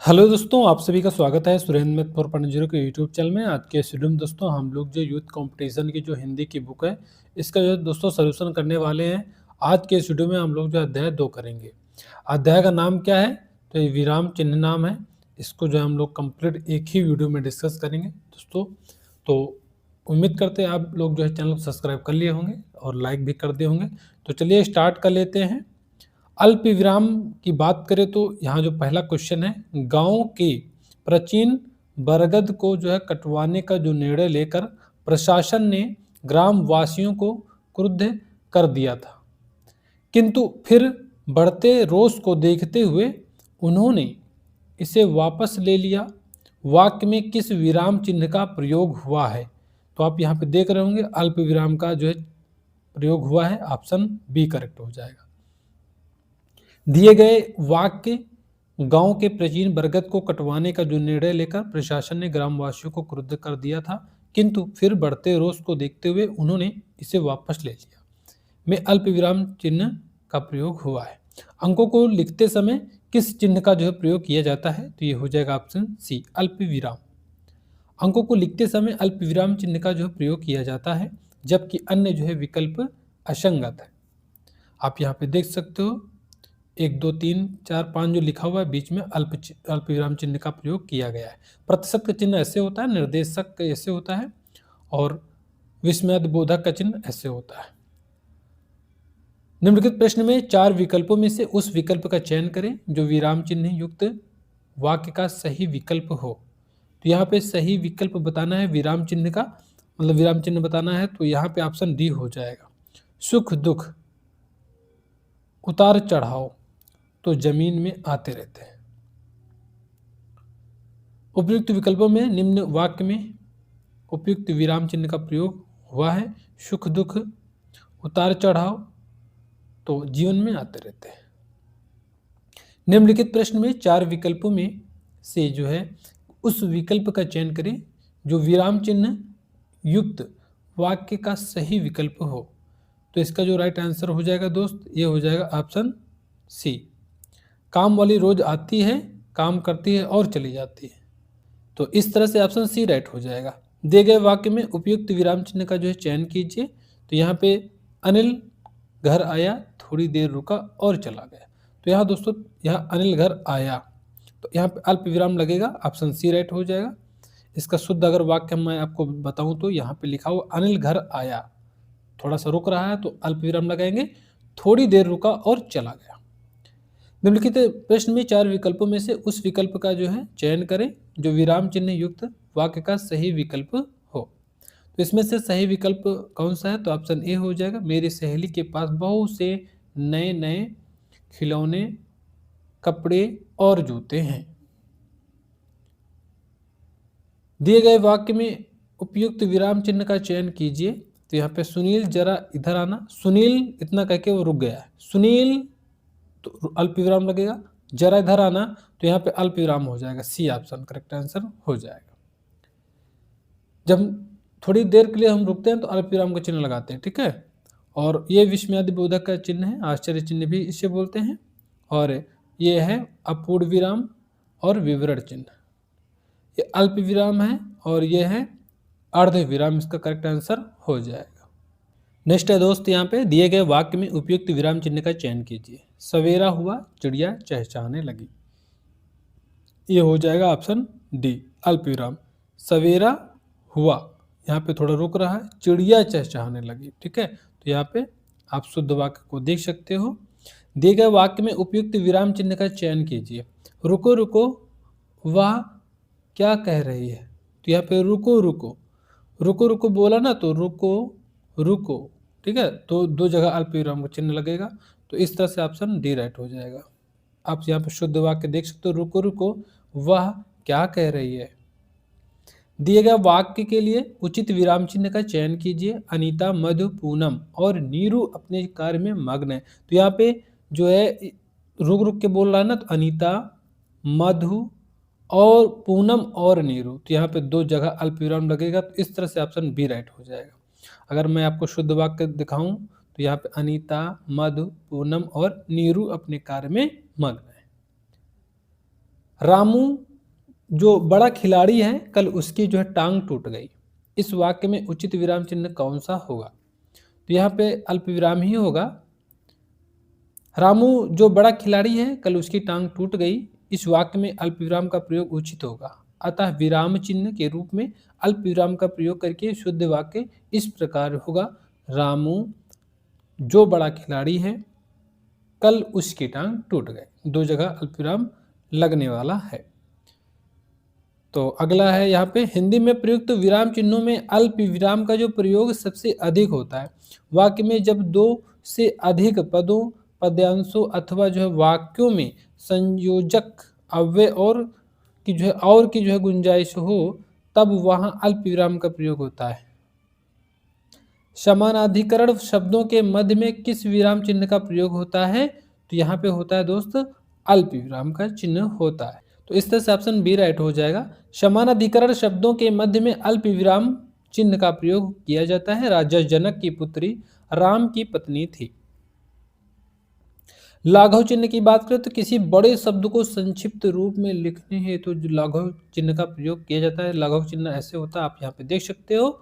Hello दोस्तों, आप सभी का स्वागत है सुरेंद्र मैथ 4.0 के यूट्यूब चैनल में। आज के इस वीडियो में दोस्तों हम लोग जो यूथ कंपटीशन की जो हिंदी की बुक है, इसका जो है दोस्तों सॉल्यूशन करने वाले हैं। आज के इस वीडियो में हम लोग जो अध्याय 2 करेंगे। अध्याय का नाम क्या है? तो ये विराम चिन्ह नाम है। इसको जो है हम लोग कंप्लीट एक ही वीडियो में डिस्कस करेंगे दोस्तों। तो उम्मीद करते हैं आप लोग जो है चैनल को सब्सक्राइब कर लिए होंगे और लाइक भी कर दिए होंगे। तो चलिए स्टार्ट कर लेते हैं। अल्प विराम की बात करें तो यहाँ जो पहला क्वेश्चन है, गांव के प्राचीन बरगद को जो है कटवाने का जो निर्णय लेकर प्रशासन ने ग्राम वासियों को क्रुद्ध कर दिया था, किंतु फिर बढ़ते रोष को देखते हुए उन्होंने इसे वापस ले लिया। वाक्य में किस विराम चिन्ह का प्रयोग हुआ है? तो आप यहाँ पे देख रहे होंगे अल्प विराम का जो है प्रयोग हुआ है। ऑप्शन बी करेक्ट हो जाएगा। दिए गए वाक्य, गांव के प्राचीन बरगद को कटवाने का जो निर्णय लेकर प्रशासन ने ग्रामवासियों को क्रुद्ध कर दिया था, किंतु फिर बढ़ते रोष को देखते हुए उन्होंने इसे वापस ले लिया में अल्प विराम चिन्ह का प्रयोग हुआ है। अंकों को लिखते समय किस चिन्ह का जो है प्रयोग किया जाता है? तो ये हो जाएगा ऑप्शन सी, अल्प विराम। अंकों को लिखते समय अल्प विराम चिन्ह का जो है प्रयोग किया जाता है, जबकि अन्य जो है विकल्प असंगत है। आप यहाँ पे देख सकते हो 1 2 3 4 5 जो लिखा हुआ है, बीच में अल्प विराम चिन्ह का प्रयोग किया गया है। प्रतिशत का चिन्ह ऐसे होता है, निर्देशक ऐसे होता है, और विस्मयादि बोधक का चिन्ह ऐसे होता है। निम्नलिखित प्रश्न में 4 विकल्पों में से उस विकल्प का चयन करें जो विराम चिन्ह युक्त वाक्य का सही विकल्प हो। तो यहाँ पे सही विकल्प बताना है विराम चिन्ह का, मतलब विराम चिन्ह बताना है, तो यहाँ पे ऑप्शन डी हो जाएगा। सुख दुख उतार चढ़ाव तो जमीन में आते रहते हैं। उपयुक्त विकल्पों में निम्न वाक्य में उपयुक्त विराम चिन्ह का प्रयोग हुआ है। सुख दुख उतार चढ़ाव तो जीवन में आते रहते हैं। निम्नलिखित प्रश्न में 4 विकल्पों में से जो है उस विकल्प का चयन करें जो विराम चिन्ह युक्त वाक्य का सही विकल्प हो। तो इसका जो राइट आंसर हो जाएगा दोस्त, ये हो जाएगा ऑप्शन सी। काम वाली रोज आती है, काम करती है और चली जाती है। तो इस तरह से ऑप्शन सी राइट हो जाएगा। दिए गए वाक्य में उपयुक्त विराम चिन्ह का जो है चयन कीजिए। तो यहाँ पे अनिल घर आया, थोड़ी देर रुका और चला गया। तो यहाँ दोस्तों यहाँ अनिल घर आया, तो यहाँ पे अल्प विराम लगेगा, ऑप्शन सी राइट हो जाएगा। इसका शुद्ध अगर वाक्य मैं आपको बताऊं तो यहाँ पे लिखा हुआ अनिल घर आया, थोड़ा सा रुक रहा है तो अल्प विराम लगाएंगे, थोड़ी देर रुका और चला गया। निम्नलिखित प्रश्न में 4 विकल्पों में से उस विकल्प का जो है चयन करें जो विराम चिन्ह युक्त वाक्य का सही विकल्प हो। तो इसमें से सही विकल्प कौन सा है? तो ऑप्शन ए हो जाएगा। मेरी सहेली के पास बहुत से नए नए खिलौने, कपड़े और जूते हैं। दिए गए वाक्य में उपयुक्त विराम चिन्ह का चयन कीजिए। तो यहाँ पे सुनील जरा इधर आना, सुनील इतना कह के वो रुक गया है, सुनील तो अल्प विराम लगेगा। जरा इधर आना तो यहाँ पे अल्प विराम हो जाएगा, सी ऑप्शन करेक्ट आंसर हो जाएगा। जब थोड़ी देर के लिए हम रुकते हैं तो अल्प विराम का चिन्ह लगाते हैं, ठीक है। और ये विस्मयादि बोधक का चिन्ह है, आश्चर्य चिन्ह भी इसे बोलते हैं। और ये है अपूर्ण विराम और विवरण चिन्ह। ये अल्प विराम है और ये है अर्ध विराम, इसका करेक्ट आंसर हो जाएगा। नेक्स्ट है दोस्त, यहाँ पे दिए गए वाक्य में उपयुक्त विराम चिन्ह का चयन कीजिए। सवेरा हुआ, चिड़िया चहचहाने लगी। ये हो जाएगा ऑप्शन डी, अल्प विराम। सवेरा हुआ, यहाँ पे थोड़ा रुक रहा है, चिड़िया चहचहाने लगी, ठीक है। तो यहाँ पे आप शुद्ध वाक्य को देख सकते हो। दिए गए वाक्य में उपयुक्त विराम चिन्ह का चयन कीजिए। रुको रुको, वह क्या कह रही है? तो यहाँ पे रुको रुको, रुको रुको बोला ना, तो रुको रुको, ठीक है। तो 2 जगह अल्प विराम का चिन्ह लगेगा। तो इस तरह से ऑप्शन डी राइट हो जाएगा। आप यहाँ पे शुद्ध वाक्य देख सकते हो, रुको रुको वह क्या कह रही है। दिए गए वाक्य के लिए उचित विराम चिन्ह का चयन कीजिए। अनीता, मधु, पूनम और नीरू अपने कार्य में मग्न है। तो यहाँ पे जो है रुक रुक के बोल रहा है ना, तो अनीता, मधु और पूनम और नीरू, तो यहाँ पे 2 जगह अल्प विराम लगेगा। तो इस तरह से ऑप्शन बी राइट हो जाएगा। अगर मैं आपको शुद्ध वाक्य दिखाऊं तो यहाँ पे अनीता, मधु, पूनम और नीरू अपने कार्य में मग्न है। रामू जो बड़ा खिलाड़ी है कल उसकी जो है टांग टूट गई। इस वाक्य में उचित विराम चिन्ह कौन सा होगा? तो यहाँ पे अल्प विराम ही होगा। रामू जो बड़ा खिलाड़ी है कल उसकी टांग टूट गई, इस वाक्य में अल्प विराम का प्रयोग उचित होगा। अतः विराम चिन्ह के रूप में अल्प विराम का प्रयोग करके शुद्ध वाक्य इस प्रकार होगा, रामू जो बड़ा खिलाड़ी है कल उसकी टांग टूट गई। दो जगह अल्प विराम लगने वाला है। तो अगला है यहाँ पे, हिंदी में प्रयुक्त विराम चिन्हों में अल्प विराम का जो प्रयोग सबसे अधिक होता है। वाक्य में जब दो से अधिक पदों, पद्यांशों अथवा जो है वाक्यों में संयोजक अव्यय और की जो है गुंजाइश हो, तब वहां अल्प विराम का प्रयोग होता है। समानाधिकरण शब्दों के मध्य में किस विराम चिन्ह का प्रयोग होता है? तो यहाँ पे होता है दोस्त अल्प विराम का चिन्ह होता है। तो इस तरह से ऑप्शन बी राइट हो जाएगा। समानाधिकरण शब्दों के मध्य में अल्प विराम चिन्ह का प्रयोग किया जाता है। राजा जनक की पुत्री राम की पत्नी थी। लाघव चिन्ह की बात करें तो किसी बड़े शब्द को संक्षिप्त रूप में लिखने हेतु तो लाघव चिन्ह का प्रयोग किया जाता है। लाघव चिन्ह ऐसे होता है, आप यहाँ पे देख सकते हो,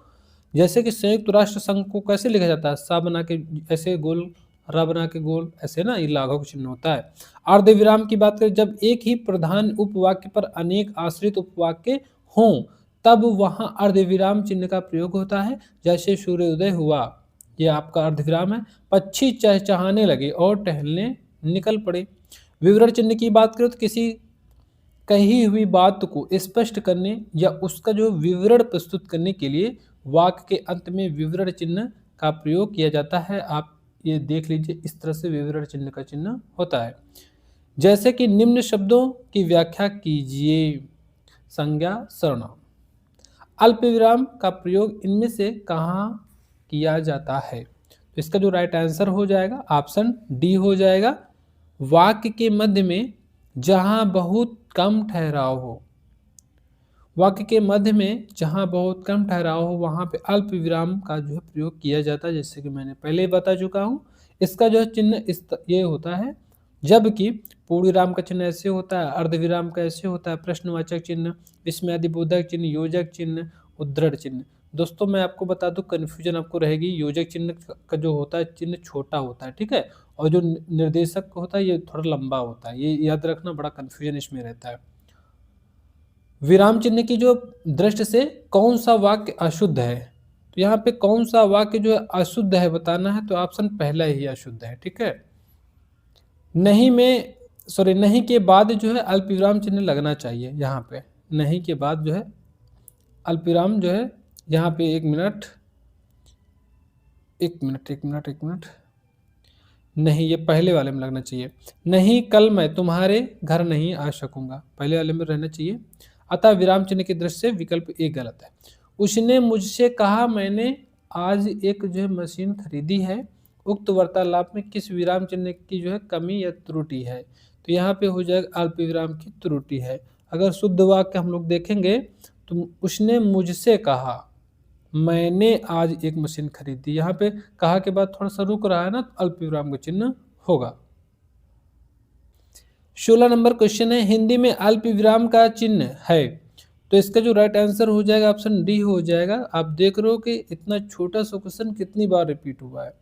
जैसे कि संयुक्त राष्ट्र संघ को कैसे लिखा जाता है, सा बना के ऐसे गोल, रा बना के गोल, ऐसे ना, ये लाघव चिन्ह होता है। अर्धविराम की बात करें, जब एक ही प्रधान उपवाक्य पर अनेक आश्रित उपवाक्य हों तब वहां अर्धविराम चिन्ह का प्रयोग होता है। जैसे सूर्योदय हुआ, ये आपका अर्धविराम है। पक्षी चहचहाने लगे और टहलने निकल पड़े। विवरण चिन्ह की बात करें तो किसी कही हुई बात को स्पष्ट करने या उसका जो विवरण प्रस्तुत करने के लिए वाक्य के अंत में विवरण चिन्ह का प्रयोग किया जाता है। आप ये देख लीजिए, इस तरह से विवरण चिन्ह का चिन्ह होता है। जैसे कि निम्न शब्दों की व्याख्या कीजिए। संज्ञा सर्वनाम। अल्प विराम का प्रयोग इनमें से कहाँ किया जाता है? तो इसका जो राइट आंसर हो जाएगा ऑप्शन डी हो जाएगा। वाक्य के मध्य में जहां बहुत कम ठहराव हो, वाक्य के मध्य में जहां बहुत कम ठहराव हो वहां पे अल्प विराम का जो है प्रयोग किया जाता है, जैसे कि मैंने पहले ही बता चुका हूं। इसका जो है चिन्ह ये होता है, जबकि पूर्ण विराम का चिन्ह ऐसे होता है, अर्धविराम का ऐसे होता है, प्रश्नवाचक चिन्ह, विस्मयादिबोधक चिन्ह, योजक चिन्ह, उद्धरण चिन्ह। दोस्तों मैं आपको बता दूं, कन्फ्यूजन आपको रहेगी, योजक चिन्ह का जो होता है चिन्ह छोटा होता है, ठीक है, और जो निर्देशक होता है ये थोड़ा लंबा होता है, ये याद रखना, बड़ा कन्फ्यूजन इसमें रहता है। विराम चिन्ह की जो दृष्टि से कौन सा वाक्य अशुद्ध है, तो यहाँ पे कौन सा वाक्य जो है अशुद्ध है बताना है, तो ऑप्शन पहला ही अशुद्ध है, ठीक है। नहीं के बाद जो है अल्प विराम चिन्ह लगना चाहिए। यहाँ पे नहीं के बाद जो है अल्प विराम जो है, यहाँ पे एक मिनट, नहीं, ये पहले वाले में लगना चाहिए। नहीं, कल मैं तुम्हारे घर नहीं आ सकूंगा, पहले वाले में रहना चाहिए। अतः विराम चिन्ह की दृष्टि से विकल्प ए गलत है। उसने मुझसे कहा, मैंने आज एक जो है मशीन खरीदी है। उक्त वार्तालाप में किस विराम चिन्ह की जो है कमी या त्रुटि है? तो यहाँ पे हो जाएगा अल्प विराम की त्रुटि है। अगर शुद्ध वाक्य हम लोग देखेंगे तो उसने मुझसे कहा, मैंने आज एक मशीन खरीदी, यहाँ पे कहा के बाद थोड़ा सा रुक रहा है ना, तो अल्प विराम का चिन्ह होगा। 16 नंबर क्वेश्चन है, हिंदी में अल्प विराम का चिन्ह है, तो इसका जो राइट आंसर हो जाएगा ऑप्शन डी हो जाएगा। आप देख रहे हो कि इतना छोटा सा क्वेश्चन कितनी बार रिपीट हुआ है।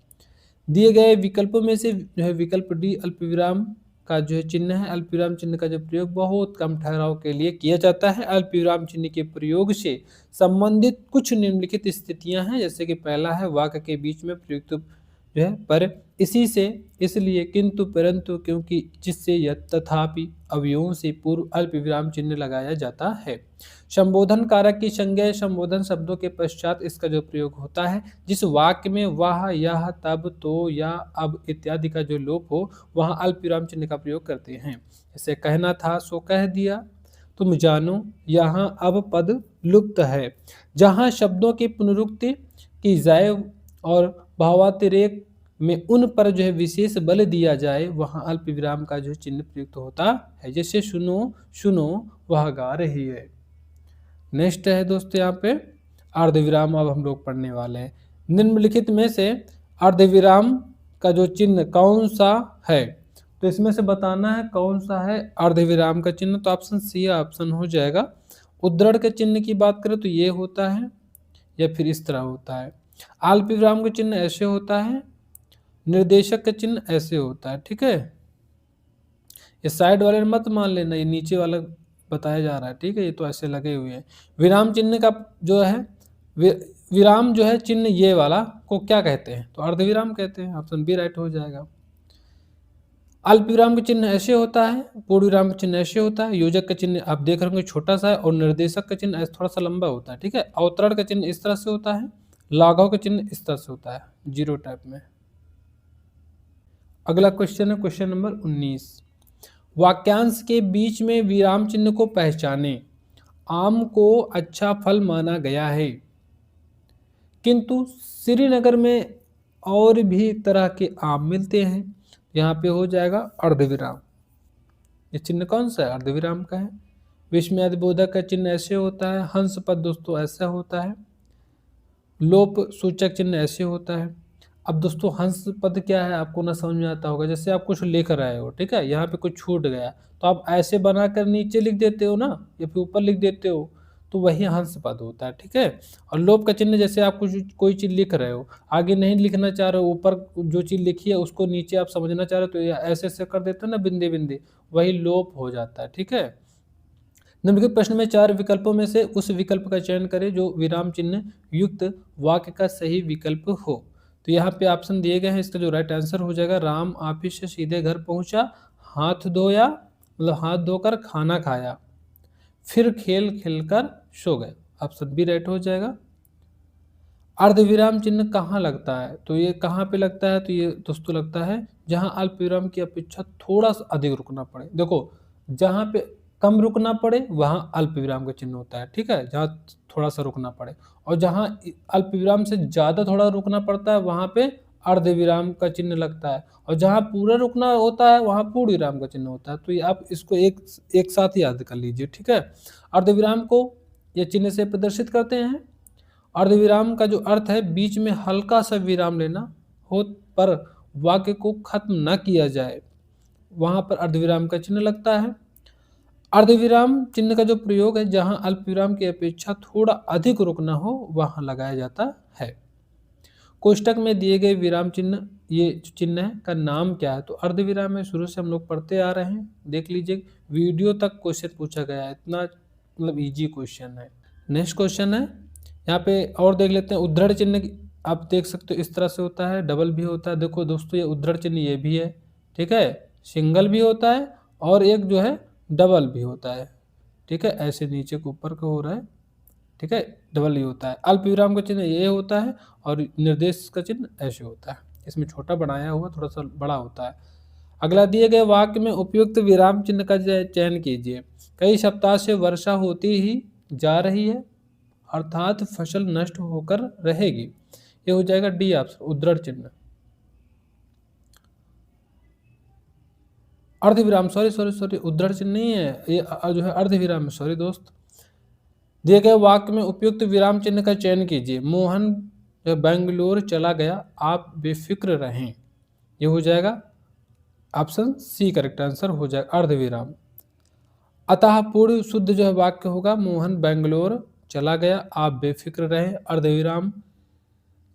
दिए गए विकल्पों में से जो है विकल्प डी अल्प विराम का जो है चिन्ह है। अल्प विराम चिन्ह का जो प्रयोग बहुत कम ठहराव के लिए किया जाता है। अल्प विराम चिन्ह के प्रयोग से संबंधित कुछ निम्नलिखित स्थितियां हैं, जैसे कि पहला है वाक्य के बीच में प्रयुक्त जो है पर, इसी से, इसलिए, किंतु, परंतु, क्योंकि, जिससे, या तथापि अवयवों से पूर्व अल्प विराम चिन्ह लगाया जाता है। संबोधन कारक की संज्ञा संबोधन शब्दों के पश्चात इसका जो प्रयोग होता है। जिस वाक्य में वह, यह, तब, तो, या, अब इत्यादि का जो लोप हो वहां अल्प विराम चिन्ह का प्रयोग करते हैं। जैसे कहना था सो कह दिया, तुम जानो, यहाँ अब पद लुप्त है। जहां शब्दों की पुनरुक्ति की जाए और भावातिरेक में उन पर जो है विशेष बल दिया जाए वहां अल्प विराम का जो चिन्ह प्रयुक्त होता है। जैसे सुनो सुनो वह गा रही है। नेक्स्ट है दोस्तों यहाँ पे अर्धविराम अब हम लोग पढ़ने वाले हैं। निम्नलिखित में से अर्धविराम का जो चिन्ह कौन सा है? तो इसमें से बताना है कौन सा है अर्धविराम का चिन्ह। तो ऑप्शन सी ऑप्शन हो जाएगा। उद्धरण के चिन्ह की बात करें तो ये होता है या फिर इस तरह होता है। अल्प विराम का चिन्ह ऐसे होता है, निर्देशक का चिन्ह ऐसे होता है। ठीक है, ये साइड वाले मत मान लेना, ये नीचे वाला बताया जा रहा है। ठीक है, ये तो ऐसे लगे हुए हैं। विराम चिन्ह का जो है विराम जो है चिन्ह ये वाला को क्या कहते हैं? तो अर्धविराम कहते हैं। ऑप्शन बी राइट हो जाएगा। अल्प विराम का चिन्ह ऐसे होता है, पूर्ण विराम का चिन्ह ऐसे होता है, योजक का चिन्ह आप देख रहे होंगे छोटा सा है, और निर्देशक का चिन्ह थोड़ा सा लंबा होता है। ठीक है, अवतरण का चिन्ह इस तरह से होता है, लाघव का चिन्ह इस तरह से होता है, जीरो टाइप में। अगला क्वेश्चन है क्वेश्चन नंबर 19। वाक्यांश के बीच में विराम चिन्ह को पहचाने। आम को अच्छा फल माना गया है, किंतु श्रीनगर में और भी तरह के आम मिलते हैं। यहाँ पे हो जाएगा अर्धविराम। ये चिन्ह कौन सा है? अर्धविराम का है। विस्मयादिबोधक का चिन्ह ऐसे होता है, हंस पद दोस्तों ऐसा होता है, लोप सूचक चिन्ह ऐसे होता है। अब दोस्तों हंस पद क्या है आपको ना समझ में आता होगा। जैसे आप कुछ लिख रहे हो, ठीक है, यहाँ पे कुछ छूट गया तो आप ऐसे बनाकर नीचे लिख देते हो ना, या फिर ऊपर लिख देते हो, तो वही हंस पद होता है। ठीक है, और लोप का चिन्ह जैसे आप कुछ कोई चीज़ लिख रहे हो, आगे नहीं लिखना चाह रहे हो, ऊपर जो चीज़ लिखी है उसको नीचे आप समझना चाह रहे हो, तो ऐसे ऐसे कर देते हो ना बिंदे बिंदे, वही लोप हो जाता है। ठीक है, निम्नलिखित प्रश्न में चार विकल्पों में से उस विकल्प का चयन करें जो विराम चिन्ह युक्त वाक्य का सही विकल्प हो। तो यहाँ पे ऑप्शन दिए गए हैं, इसका जो राइट आंसर हो जाएगा, राम ऑफिस से सीधे घर पहुंचा, हाथ धोया मतलब हाथ धोकर खाना खाया, फिर खेल खेलकर सो गए। ऑप्शन बी राइट हो जाएगा। अर्धविराम चिन्ह कहाँ लगता है? तो ये कहाँ पे लगता है? तो ये दोस्तों लगता है जहाँ अल्प विराम की अपेक्षा थोड़ा सा अधिक रुकना पड़े। देखो, जहाँ पे कम रुकना पड़े वहाँ अल्प विराम का चिन्ह होता है। ठीक है, जहाँ थोड़ा सा रुकना पड़े, और जहाँ अल्प विराम से ज़्यादा थोड़ा रुकना पड़ता है वहाँ पे अर्धविराम का चिन्ह लगता है, और जहाँ पूरा रुकना होता है वहाँ पूर्ण विराम का चिन्ह होता है। तो ये आप इसको एक साथ ही याद कर लीजिए। ठीक है, अर्धविराम को ये चिन्ह से प्रदर्शित करते हैं। अर्धविराम का जो अर्थ है बीच में हल्का सा विराम लेना हो पर वाक्य को खत्म न किया जाए, वहां पर अर्धविराम का चिन्ह लगता है। अर्धविराम चिन्ह का जो प्रयोग है जहां अल्प विराम की अपेक्षा थोड़ा अधिक रुकना हो वहां लगाया जाता है। कोष्टक में दिए गए विराम चिन्ह, ये जो चिन्ह है का नाम क्या है? तो अर्धविराम है, शुरू से हम लोग पढ़ते आ रहे हैं, देख लीजिए वीडियो तक क्वेश्चन पूछा गया है, इतना मतलब इजी क्वेश्चन है। नेक्स्ट क्वेश्चन है, यहाँ पे और देख लेते हैं। उद्धरण चिन्ह आप देख सकते हो इस तरह से होता है, डबल भी होता है। देखो दोस्तों, ये उद्धरण चिन्ह ये भी है, ठीक है, सिंगल भी होता है और एक जो है डबल भी होता है। ठीक है, ऐसे नीचे को ऊपर को हो रहा है, ठीक है, डबल ही होता है। अल्प विराम का चिन्ह ये होता है और निर्देश का चिन्ह ऐसे होता है, इसमें छोटा बनाया हुआ थोड़ा सा बड़ा होता है। अगला, दिए गए वाक्य में उपयुक्त विराम चिन्ह का चयन कीजिए। कई सप्ताह से वर्षा होती ही जा रही है, अर्थात फसल नष्ट होकर रहेगी। ये हो जाएगा डी ऑप्शन, उद्धरण चिन्ह। अर्धविराम, सॉरी उद्धरण चिन्ह नहीं है ये, जो है अर्धविराम है, सॉरी दोस्त। दिए गए वाक्य में उपयुक्त विराम चिन्ह का चयन कीजिए। मोहन बेंगलोर चला गया, आप बेफिक्र रहें। ये हो जाएगा ऑप्शन सी, करेक्ट आंसर हो जाएगा अर्धविराम। अतः पूर्ण शुद्ध जो है वाक्य होगा, मोहन बेंगलोर चला गया, आप बेफिक्र रहें, अर्धविराम।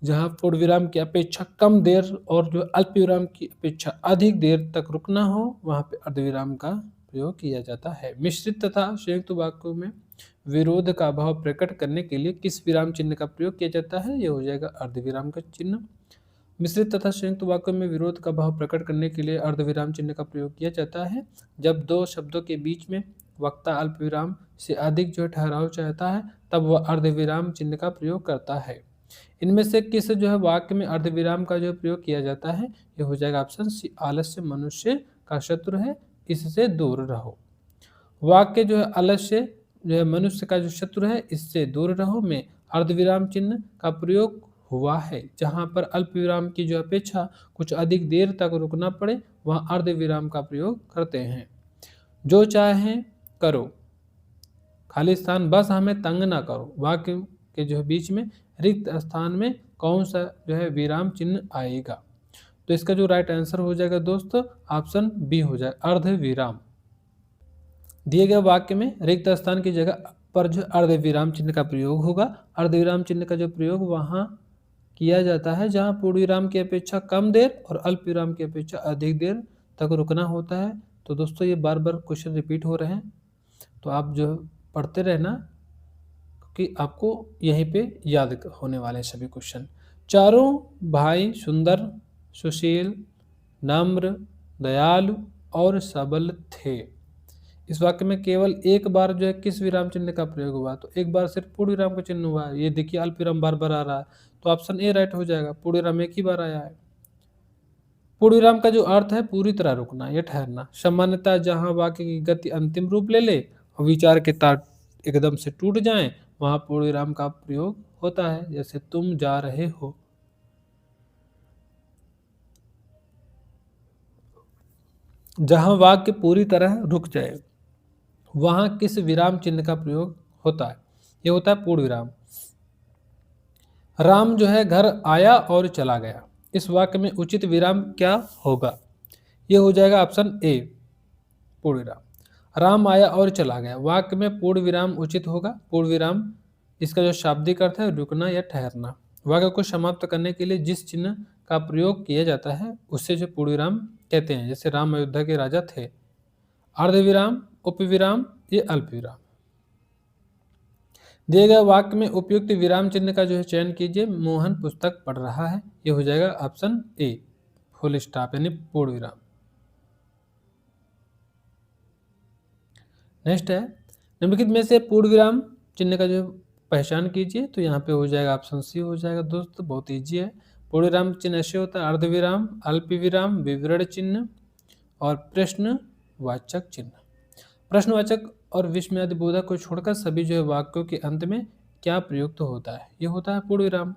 जहाँ पूर्ण विराम की अपेक्षा कम देर और जो अल्प विराम की अपेक्षा अधिक देर तक रुकना हो वहाँ पे अर्धविराम का प्रयोग किया जाता है। मिश्रित तथा संयुक्त वाक्यों में विरोध का भाव प्रकट करने के लिए किस विराम चिन्ह का प्रयोग किया जाता है? यह हो जाएगा अर्धविराम का चिन्ह। मिश्रित तथा संयुक्त वाक्यों में विरोध का भाव प्रकट करने के लिए अर्धविराम चिन्ह का प्रयोग किया जाता है जब दो शब्दों के बीच में वक्ता अल्प विराम से अधिक जो ठहराव चाहता है तब वह अर्धविराम चिन्ह का प्रयोग करता है। इनमें से किस जो है वाक्य में अर्धविराम का जो प्रयोग किया जाता है? ये हो जाएगा ऑप्शन सी, आलस्य मनुष्य का शत्रु है, इससे दूर रहो। वाक्य जो है आलस्य जो है मनुष्य का जो शत्रु है, इससे दूर रहो में अर्धविराम चिन्ह का प्रयोग हुआ है। जहां पर अल्प विराम की जो अपेक्षा कुछ अधिक देर तक रुकना पड़े वहां अर्धविराम का प्रयोग करते हैं। जो चाहे करो, खाली स्थान बस हमें तंग ना करो, वाक्य के जो है बीच में रिक्त स्थान में कौन सा जो है विराम चिन्ह आएगा? तो इसका जो राइट आंसर हो जाएगा दोस्त ऑप्शन बी हो जाएगा, अर्धविराम। दिए गए वाक्य में रिक्त स्थान की जगह पर जो अर्धविराम चिन्ह का प्रयोग होगा, अर्धविराम चिन्ह का जो प्रयोग वहाँ किया जाता है जहाँ पूर्ण विराम की अपेक्षा कम देर और अल्प विराम की अपेक्षा अधिक देर तक रुकना होता है। तो दोस्तों ये बार बार क्वेश्चन रिपीट हो रहे हैं, तो आप जो पढ़ते रहना कि आपको यहीं पे याद होने वाले हैं सभी क्वेश्चन। चारों भाई सुंदर, सुशील, नम्र, दयालु और सबल थे। इस वाक्य में केवल एक बार जो है किस विराम चिन्ह का प्रयोग हुआ, तो एक बार सिर्फ पूर्ण विराम का चिन्ह हुआ है। ये देखिए अल्प विराम बार बार आ रहा है, तो ऑप्शन ए राइट हो जाएगा, पूर्ण विराम एक ही बार आया है। पूर्ण विराम का जो अर्थ है पूरी तरह रुकना या ठहरना। सामान्यतः जहां वाक्य की गति अंतिम रूप ले ले और विचार के तार एकदम से टूट जाएं, वहां पूर्ण विराम का प्रयोग होता है, जैसे तुम जा रहे हो। जहां वाक्य पूरी तरह रुक जाए वहां किस विराम चिन्ह का प्रयोग होता है, ये होता है पूर्ण विराम। राम जो है घर आया और चला गया, इस वाक्य में उचित विराम क्या होगा, ये हो जाएगा ऑप्शन ए, पूर्ण विराम। राम आया और चला गया, वाक्य में पूर्ण विराम उचित होगा। पूर्ण विराम इसका जो शाब्दिक अर्थ है रुकना या ठहरना। वाक्य को समाप्त करने के लिए जिस चिन्ह का प्रयोग किया जाता है उससे जो पूर्ण विराम कहते हैं, जैसे राम अयोध्या के राजा थे। अर्धविराम, उपविराम, ये अल्प विराम। दिए गए वाक्य में उपयुक्त विराम चिन्ह का जो है चयन कीजिए। मोहन पुस्तक पढ़ रहा है, ये हो जाएगा ऑप्शन ए, फुल स्टॉप यानी पूर्ण विराम। नेक्स्ट है निम्नलिखित में से पूर्ण विराम चिन्ह का जो पहचान कीजिए, तो यहाँ पे हो जाएगा ऑप्शन सी हो जाएगा दोस्तों, बहुत ईजी है। पूर्ण विराम चिन्ह ऐसे होता है अर्धविराम, अल्प विराम, विवरण चिन्ह और प्रश्नवाचक चिन्ह। प्रश्नवाचक और विस्मयादि बोधक को छोड़कर सभी जो है वाक्यों के अंत में क्या प्रयुक्त होता है, ये होता है पूर्ण विराम।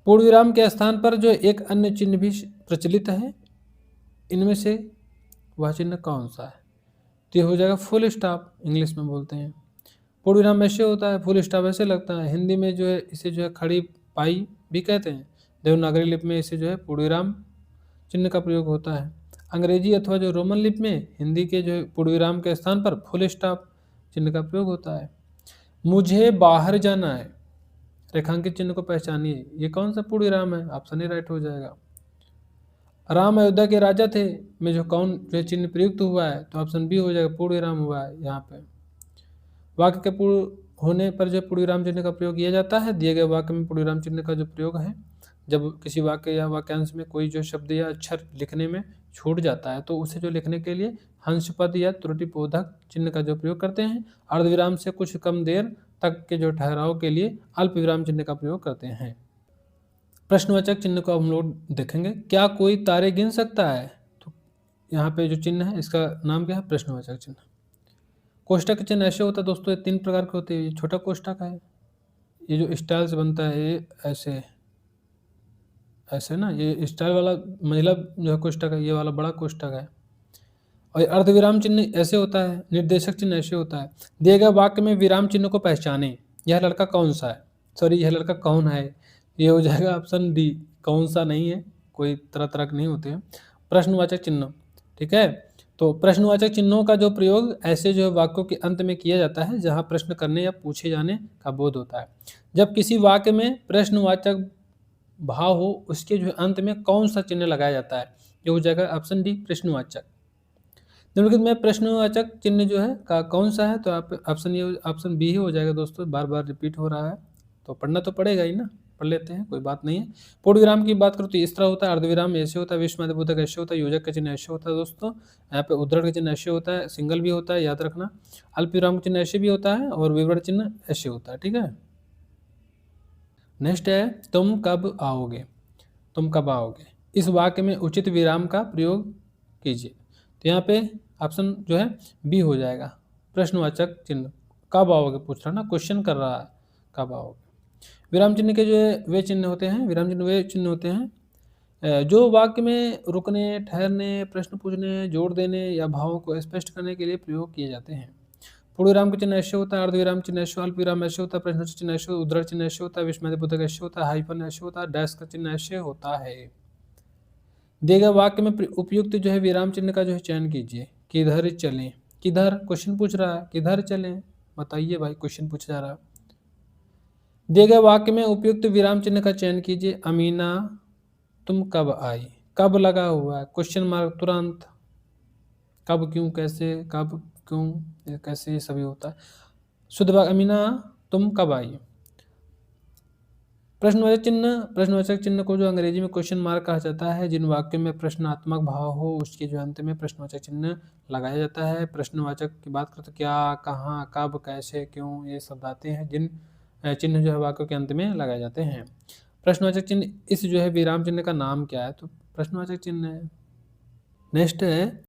पूर्ण विराम के स्थान पर जो एक अन्य चिन्ह भी प्रचलित है, इनमें से वह चिन्ह कौन सा है, तो ये हो जाएगा फुल स्टॉप, इंग्लिश में बोलते हैं। पूर्ण विराम ऐसे होता है, फुल स्टॉप ऐसे लगता है। हिंदी में जो है इसे जो है खड़ी पाई भी कहते हैं। देवनागरी लिपि में इसे जो है पूर्ण विराम चिन्ह का प्रयोग होता है। अंग्रेजी अथवा जो रोमन लिपि में हिंदी के जो है पूर्ण विराम के स्थान पर फुल स्टॉप चिन्ह का प्रयोग होता है। मुझे बाहर जाना है, रेखांकित चिन्ह को पहचानिए, ये कौन सा पूर्ण विराम है, ऑप्शन ए राइट हो जाएगा। राम अयोध्या के राजा थे में जो कौन जो चिन्ह प्रयुक्त हुआ है, तो ऑप्शन बी हो जाएगा, पूर्ण विराम हुआ है यहाँ पे। वाक्य के पूर्ण होने पर जो पूर्ण विराम चिन्ह का प्रयोग किया जाता है। दिए गए वाक्य में पूर्ण विराम चिन्ह का जो प्रयोग है, जब किसी वाक्य या वाक्यांश में कोई जो शब्द या अक्षर लिखने में छूट जाता है तो उसे जो लिखने के लिए हंस पद या त्रुटिबोधक चिन्ह का जो प्रयोग करते हैं। अर्धविराम से कुछ कम देर तक के जो ठहराव के लिए अल्प विराम चिन्ह का प्रयोग करते हैं। प्रश्नवाचक चिन्ह को हम लोग देखेंगे। क्या कोई तारे गिन सकता है, तो यहाँ पे जो चिन्ह है इसका नाम क्या है, प्रश्नवाचक चिन्ह। कोष्टक के चिन्ह ऐसे होता है दोस्तों, ये 3 प्रकार के होते हैं। ये छोटा कोष्टक है, ये जो स्टाइल से बनता है ये ऐसे ऐसे ना, ये स्टाइल वाला महिला जो है कोष्टक है, ये वाला बड़ा कोष्टक है। और ये अर्धविराम चिन्ह ऐसे होता है, निर्देशक चिन्ह ऐसे होता है। दिए गए वाक्य में विराम चिन्ह को पहचाने, यह लड़का कौन सा है, सॉरी यह लड़का कौन है, ये हो जाएगा ऑप्शन डी, कौन सा नहीं है, कोई तरह तरह के नहीं होते हैं। प्रश्नवाचक चिन्ह, ठीक है। तो प्रश्नवाचक चिन्हों का जो प्रयोग ऐसे जो वाक्यों के अंत में किया जाता है जहां प्रश्न करने या पूछे जाने का बोध होता है। जब किसी वाक्य में प्रश्नवाचक भाव हो उसके जो अंत में कौन सा चिन्ह लगाया जाता है, ये हो जाएगा ऑप्शन डी, प्रश्नवाचक। निम्नलिखित में प्रश्नवाचक चिन्ह जो है का कौन सा है, तो आप ऑप्शन बी ही हो जाएगा दोस्तों, बार बार रिपीट हो रहा है तो पढ़ना तो पड़ेगा ही ना, पढ़ लेते हैं, कोई बात नहीं है। पूर्ण विराम की बात करो तो इस तरह होता है, अर्धविराम ऐसे होता है, विस्मयादिबोधक ऐसे होता है, योजक का चिन्ह ऐसे होता है दोस्तों, यहाँ पे उद्धरण का चिन्ह ऐसे होता है, सिंगल भी होता है, याद रखना। अल्प विराम का चिन्ह ऐसे भी होता है और विवरण चिन्ह ऐसे होता है, ठीक है। नेक्स्ट है तुम कब आओगे, तुम कब आओगे। इस वाक्य में उचित विराम का प्रयोग कीजिए, तो यहाँ पे ऑप्शन जो है बी हो जाएगा, प्रश्नवाचक चिन्ह। कब आओगे पूछ रहा ना, क्वेश्चन कर रहा है, कब आओगे। विराम चिन्ह के जो वे चिन्ह होते हैं, विराम चिन्ह वे चिन्ह होते हैं जो वाक्य में रुकने, ठहरने, प्रश्न पूछने, जोड़ देने या भावों को स्पष्ट करने के लिए प्रयोग किए जाते हैं। पूर्ण विराम का चिन्ह ऐसे होता है, अर्धविराम चिन्ह ऐसे, अल्प विराम ऐसे होता है, प्रश्नवाचक चिन्ह ऐसे, उद्धरण चिन्ह ऐसे होता है, विस्मयादिबोधक ऐसे होता है, हाइफन ऐसे होता है, डैश का चिन्ह ऐसे होता है। दिए गए वाक्य में उपयुक्त जो है विराम चिन्ह का जो है चयन कीजिए। किधर चलें, किधर क्वेश्चन पूछ रहा है, किधर चलें बताइए भाई, क्वेश्चन पूछा जा रहा है। दिए गए वाक्य में उपयुक्त विराम चिन्ह का चयन कीजिए। अमीना तुम कब आई, कब लगा हुआ है, क्वेश्चन मार्क तुरंत, कब क्यों कैसे, कब क्यों ये कैसे, ये सभी होता है। शुद्ध वाक्य, अमीना तुम कब आई। प्रश्नवाचक चिन्ह को जो अंग्रेजी में क्वेश्चन मार्क कहा जाता है। जिन वाक्यों में प्रश्नात्मक भाव हो उसके जो अंत में प्रश्नवाचक चिन्ह लगाया जाता है। प्रश्नवाचक की बात करें तो क्या, कहाँ, कब, कैसे, क्यों, ये शब्द आते हैं जिन चिन्ह जो है वाक्यों के अंत में लगाए जाते हैं। प्रश्नवाचक चिन्ह, इस जो है विराम चिन्ह का नाम क्या है, तो प्रश्नवाचक चिन्ह है। नेक्स्ट है,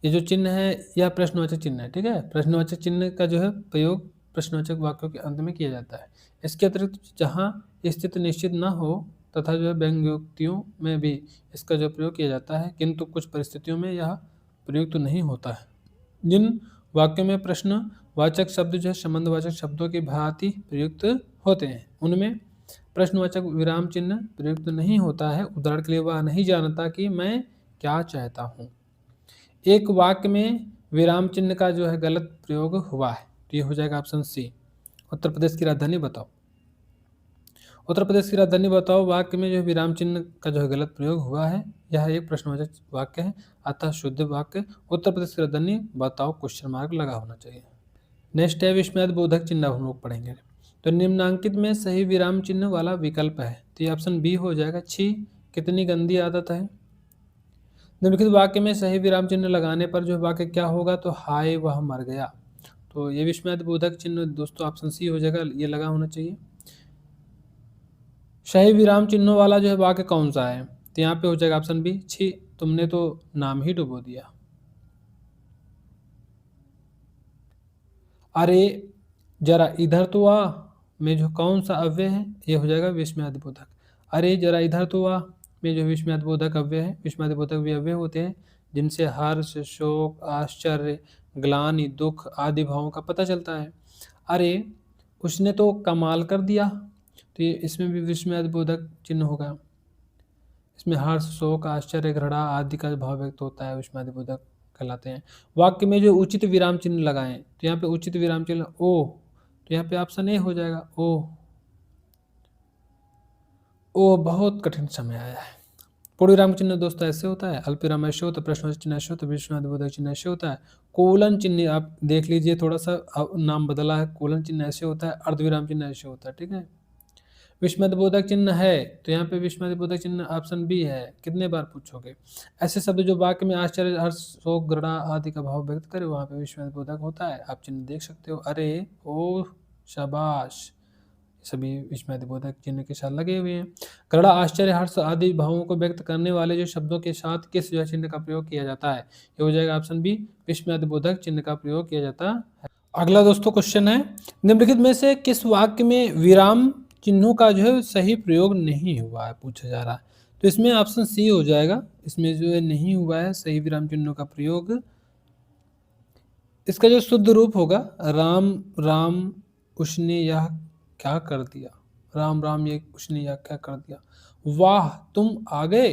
ये जो चिन्ह है यह प्रश्नवाचक चिन्ह है, ठीक है। प्रश्नवाचक चिन्ह का जो है प्रयोग प्रश्नवाचक वाक्यों के अंत में किया जाता है। इसके अतिरिक्त जहाँ स्थिति निश्चित न हो तथा जो है व्यंग्योक्तियों में भी इसका जो प्रयोग किया जाता है, किंतु कुछ परिस्थितियों में यह प्रयुक्त नहीं होता है। जिन वाक्यों में प्रश्नवाचक शब्द जो है संबंधवाचक शब्दों की भांति प्रयुक्त होते हैं उनमें प्रश्नवाचक विराम चिन्ह प्रयुक्त नहीं होता है। उदाहरण के लिए, वह नहीं जानता कि मैं क्या चाहता हूँ। एक वाक्य में विराम चिन्ह का जो है गलत प्रयोग हुआ है, तो ये हो जाएगा ऑप्शन सी। उत्तर प्रदेश की राजधानी बताओ। उत्तर प्रदेश की राजधानी बताओ वाक्य में जो है विराम चिन्ह का जो है गलत प्रयोग हुआ है, यह एक प्रश्नवाचक वाक्य है, अतः शुद्ध वाक्य उत्तर प्रदेश की राजधानी बताओ क्वेश्चन मार्क लगा होना चाहिए। नेक्स्ट है विस्मयादिबोधक चिन्ह, हम लोग पढ़ेंगे। तो निम्नांकित में सही विराम चिन्ह वाला विकल्प है, तो ये ऑप्शन बी हो जाएगा। छी कितनी गंदी आदत है। निम्नलिखित वाक्य में सही विराम चिन्ह लगाने पर जो वाक्य क्या होगा, तो हाय वह मर गया। तो ये विस्मयादिबोधक चिन्ह दोस्तों ऑप्शन सी हो जाएगा, ये लगा होना चाहिए। सही विराम चिन्हों वाला जो है वाक्य कौन सा है, तो यहाँ पे हो जाएगा ऑप्शन बी। छी तुमने तो नाम ही डुबो दिया। अरे जरा इधर तो आ में जो कौन सा अव्यय है, ये हो जाएगा विस्मयादिबोधक। अरे जरा इधर तो आ में जो विस्मयादिबोधक अव्यय है। विस्मयादिबोधक भी अव्यय होते हैं जिनसे हर्ष, शोक, आश्चर्य, ग्लानि, दुख आदि भावों का पता चलता है। अरे उसने तो कमाल कर दिया, तो ये इसमें भी विस्मयादिबोधक चिन्ह होगा। इसमें हर्ष, शोक, आश्चर्य, घृणा आदि का भाव व्यक्त होता है, विस्मयादिबोधक कहलाते हैं। वाक्य में जो उचित विराम चिन्ह लगाएं, तो यहाँ पे उचित विराम चिन्ह ओ, तो यहाँ पे ऑप्शन ए हो जाएगा। ओ बहुत कठिन समय आया है। पूर्ण विराम चिन्ह दोस्तों ऐसे होता है, अल्प विराम ऐसे होता है, प्रश्नवाचक चिन्ह ऐसे होता है, विस्मयादिबोधक चिन्ह ऐसे होता है। कोलन चिन्ह आप देख लीजिए, थोड़ा सा नाम बदला है। कोलन चिन्ह ऐसे होता है, अर्धविराम चिन्ह ऐसे होता है, ठीक है। विस्मयादिबोधक चिन्ह है, तो यहाँ पे विस्मयादिबोधक चिन्ह ऑप्शन बी है। कितने बार पूछोगे। ऐसे शब्द जो वाक्य में आश्चर्य, हर्ष, शोक, घृणा आदि का भाव व्यक्त करे, वहाँ पे विस्मयादिबोधक होता है। आप चिन्ह देख सकते हो, अरे, ओ, शाबाश, सभी विस्मयादिबोधक चिन्ह के साथ लगे हुए हैं। घृणा, आश्चर्य, हर्ष आदि भावों को व्यक्त करने वाले जो शब्दों के साथ किस जो चिन्ह का प्रयोग किया जाता है, ये हो जाएगा ऑप्शन बी। विस्मयादिबोधक चिन्ह का प्रयोग किया जाता है। अगला दोस्तों क्वेश्चन है, निम्नलिखित में से किस वाक्य में विराम चिन्हों का जो है सही प्रयोग नहीं हुआ है, पूछा जा रहा है। तो इसमें ऑप्शन सी हो जाएगा, इसमें जो है नहीं हुआ है सही विराम चिन्हों का प्रयोग। इसका जो शुद्ध रूप होगा, राम राम उसने यह क्या कर दिया, राम राम ये उसने यह क्या कर दिया। वाह तुम आ गए,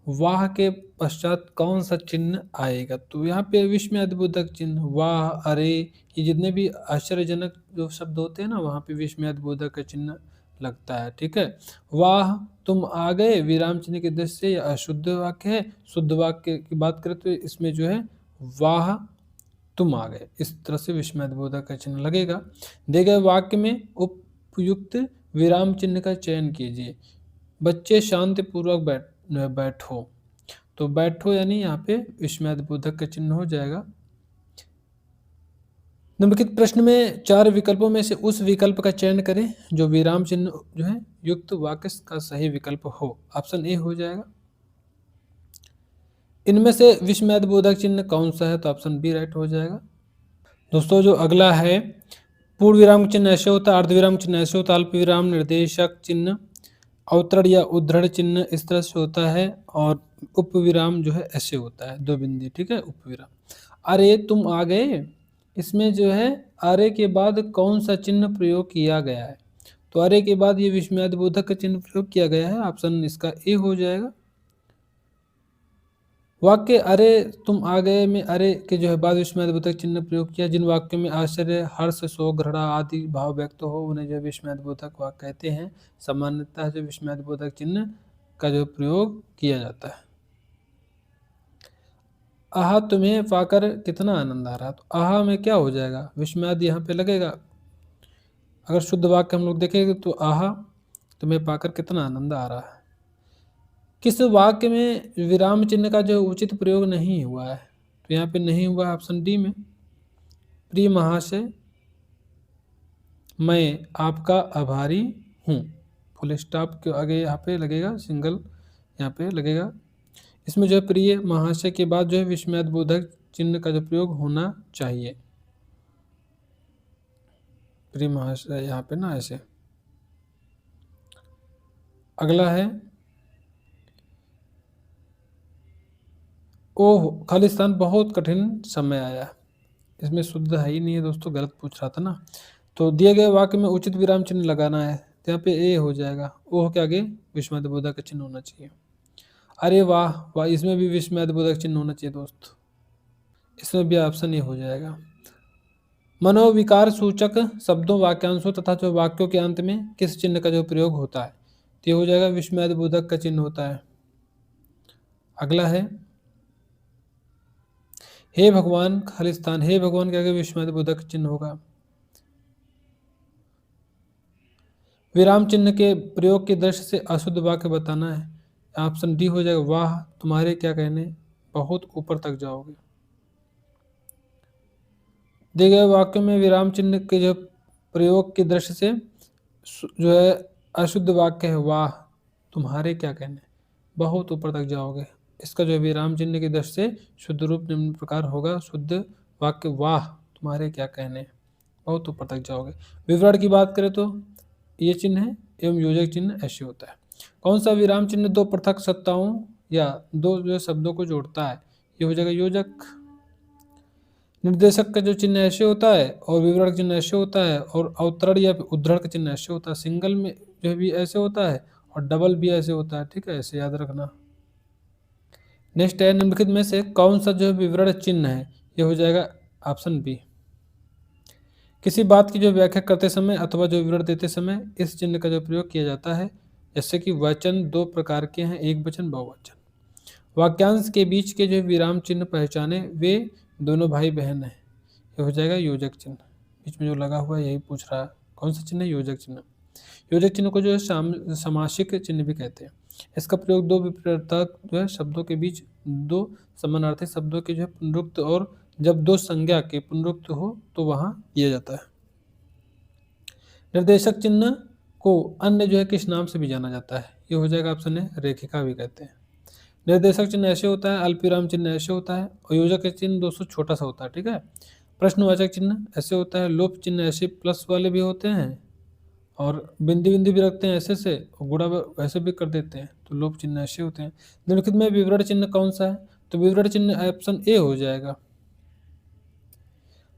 वाह के पश्चात कौन सा चिन्ह आएगा, तो यहाँ पे विस्मयादिबोधक चिन्ह वाह, अरे, ये जितने भी आश्चर्यजनक जो शब्द होते हैं ना, वहाँ पे विस्मयादिबोधक का चिन्ह लगता है, ठीक है। वाह तुम आ गए विराम चिन्ह के दृष्टि से अशुद्ध वाक्य है। शुद्ध वाक्य की बात करें तो इसमें जो है वाह तुम आ गए, इस तरह से विस्मयादिबोधक का चिन्ह लगेगा। दिए गए वाक्य में उपयुक्त विराम चिन्ह का चयन कीजिए। बच्चे शांतिपूर्वक बैठो, तो बैठो यानी यहाँ पे विस्मयादिबोधक का चिन्ह हो जाएगा। निम्नलिखित प्रश्न में 4 विकल्पों में से उस विकल्प का चयन करें जो विराम चिन्ह जो है युक्त वाक्य का सही विकल्प हो। ऑप्शन ए हो जाएगा। इनमें से विस्मयादिबोधक चिन्ह कौन सा है, तो ऑप्शन बी राइट हो जाएगा। दोस्तों जो अगला है, पूर्ण विराम चिन्ह ऐसे होता है, अर्धविराम चिन्ह ऐसे होता है, अल्प विराम, निर्देशक चिन्ह, अवतरण या उद्धरण चिन्ह इस तरह से होता है, और उपविराम जो है ऐसे होता है, 2 बिंदी, ठीक है, उपविराम। अरे तुम आ गए, इसमें जो है अरे के बाद कौन सा चिन्ह प्रयोग किया गया है? तो अरे के बाद ये विस्मयादि बोधक का चिन्ह प्रयोग किया गया है। ऑप्शन इसका ए हो जाएगा। वाक्य अरे तुम आ गए में अरे के जो है बाद विस्मयादिबोधक चिन्ह प्रयोग किया। जिन वाक्यों में आश्चर्य, हर्ष, शोक, घृणा आदि भाव व्यक्त हो उन्हें जो विस्मयादिबोधक वाक्य कहते हैं। सामान्यतः जो विस्मयादिबोधक चिन्ह का जो प्रयोग किया जाता है। आहा तुम्हें पाकर कितना आनंद आ रहा, तो आहा में क्या हो जाएगा? विस्मयादि यहाँ पे लगेगा। अगर शुद्ध वाक्य हम लोग देखेंगे तो आहा तुम्हें पाकर कितना आनंद आ रहा है। किस वाक्य में विराम चिन्ह का जो उचित प्रयोग नहीं हुआ है? तो यहाँ पे नहीं हुआ है ऑप्शन डी में। प्रिय महाशय, मैं आपका आभारी हूँ। फुल स्टॉप के आगे यहाँ पे लगेगा, सिंगल यहाँ पे लगेगा। इसमें जो है प्रिय महाशय के बाद जो है विस्मयादिबोधक चिन्ह का जो प्रयोग होना चाहिए। प्रिय महाशय यहाँ पे ना ऐसे। अगला है ओह खालिस्तान बहुत कठिन समय आया। इसमें शुद्ध है ही नहीं है दोस्तों, गलत पूछ रहा था ना। तो दिए गए वाक्य में उचित विराम चिन्ह लगाना है, तो यहाँ पे ए हो जाएगा। ओह के आगे विस्मयादिबोधक का चिन्ह होना चाहिए। अरे वाह वाह, इसमें भी विस्मयादिबोधक चिन्ह होना चाहिए दोस्त। इसमें भी ऑप्शन ए हो जाएगा। मनोविकार सूचक शब्दों, वाक्यांशों तथा जो वाक्यों के अंत में किस चिन्ह का जो प्रयोग होता है? तो ये हो जाएगा विस्मयादिबोधक का चिन्ह होता है। अगला है हे भगवान खालिस्तान। हे भगवान के आगे विस्मयादिबोधक चिन्ह होगा। विराम चिन्ह के प्रयोग की दृष्टि से अशुद्ध वाक्य बताना है। ऑप्शन डी हो जाएगा। वाह तुम्हारे क्या कहने, बहुत ऊपर तक जाओगे। दिए गए वाक्यों में विराम चिन्ह के जो प्रयोग की दृष्टि से जो है अशुद्ध वाक्य है। वाह तुम्हारे क्या कहने, बहुत ऊपर तक जाओगे। इसका जो है विराम चिन्ह की दृष्टि से शुद्ध रूप निम्न प्रकार होगा। शुद्ध वाक्य वाह तुम्हारे क्या कहने, बहुत ऊपर तक जाओगे। विवरण की बात करें तो ये चिन्ह है एवं योजक चिन्ह ऐसे होता है। कौन सा विराम चिन्ह दो पृथक सत्ताओं या दो जो शब्दों को जोड़ता है? ये हो जाएगा योजक। निर्देशक का जो चिन्ह ऐसे होता है और विवरण का चिन्ह ऐसे होता है और अवतरण या उद्धरण का चिन्ह ऐसे होता है। सिंगल में जो भी ऐसे होता है और डबल भी ऐसे होता है। ठीक है, ऐसे याद रखना। नेक्स्ट है निम्नलिखित में से कौन सा जो विवरण चिन्ह है? ये हो जाएगा ऑप्शन बी। किसी बात की जो व्याख्या करते समय अथवा जो विवरण देते समय इस चिन्ह का जो प्रयोग किया जाता है। जैसे कि वचन दो प्रकार के हैं, एक वचन बहुवचन। वाक्यांश के बीच के जो विराम चिन्ह पहचाने वे दोनों भाई बहन हैं। ये हो जाएगा योजक चिन्ह। बीच में जो लगा हुआ है यही पूछ रहा है, कौन सा चिन्ह है? योजक चिन्ह। योजक चिन्ह को जो है समासिक चिन्ह भी कहते हैं। इसका प्रयोग दो विपरीतार्थक जो है शब्दों के बीच दो समानार्थी शब्दों के जो है पुनरुक्त और जब दो संज्ञा के पुनरुक्त हो तो वहां किया जाता है। निर्देशक चिन्ह को अन्य जो है किस नाम से भी जाना जाता है? ये हो जाएगा ऑप्शन है रेखिका भी कहते हैं। निर्देशक चिन्ह ऐसे होता है, अल्पविराम चिन्ह ऐसे होता है और योजक चिन्ह दोस्तों छोटा सा होता है। ठीक है, प्रश्नवाचक चिन्ह ऐसे होता है, लोप चिन्ह ऐसे प्लस वाले भी होते हैं और बिंदी बिंदी भी रखते हैं ऐसे से और गुणा वैसे भी कर देते हैं, तो लोप चिन्ह ऐसे होते हैं। निम्नलिखित में विवरण चिन्ह कौन सा है? तो विवरण चिन्ह ऑप्शन ए हो जाएगा।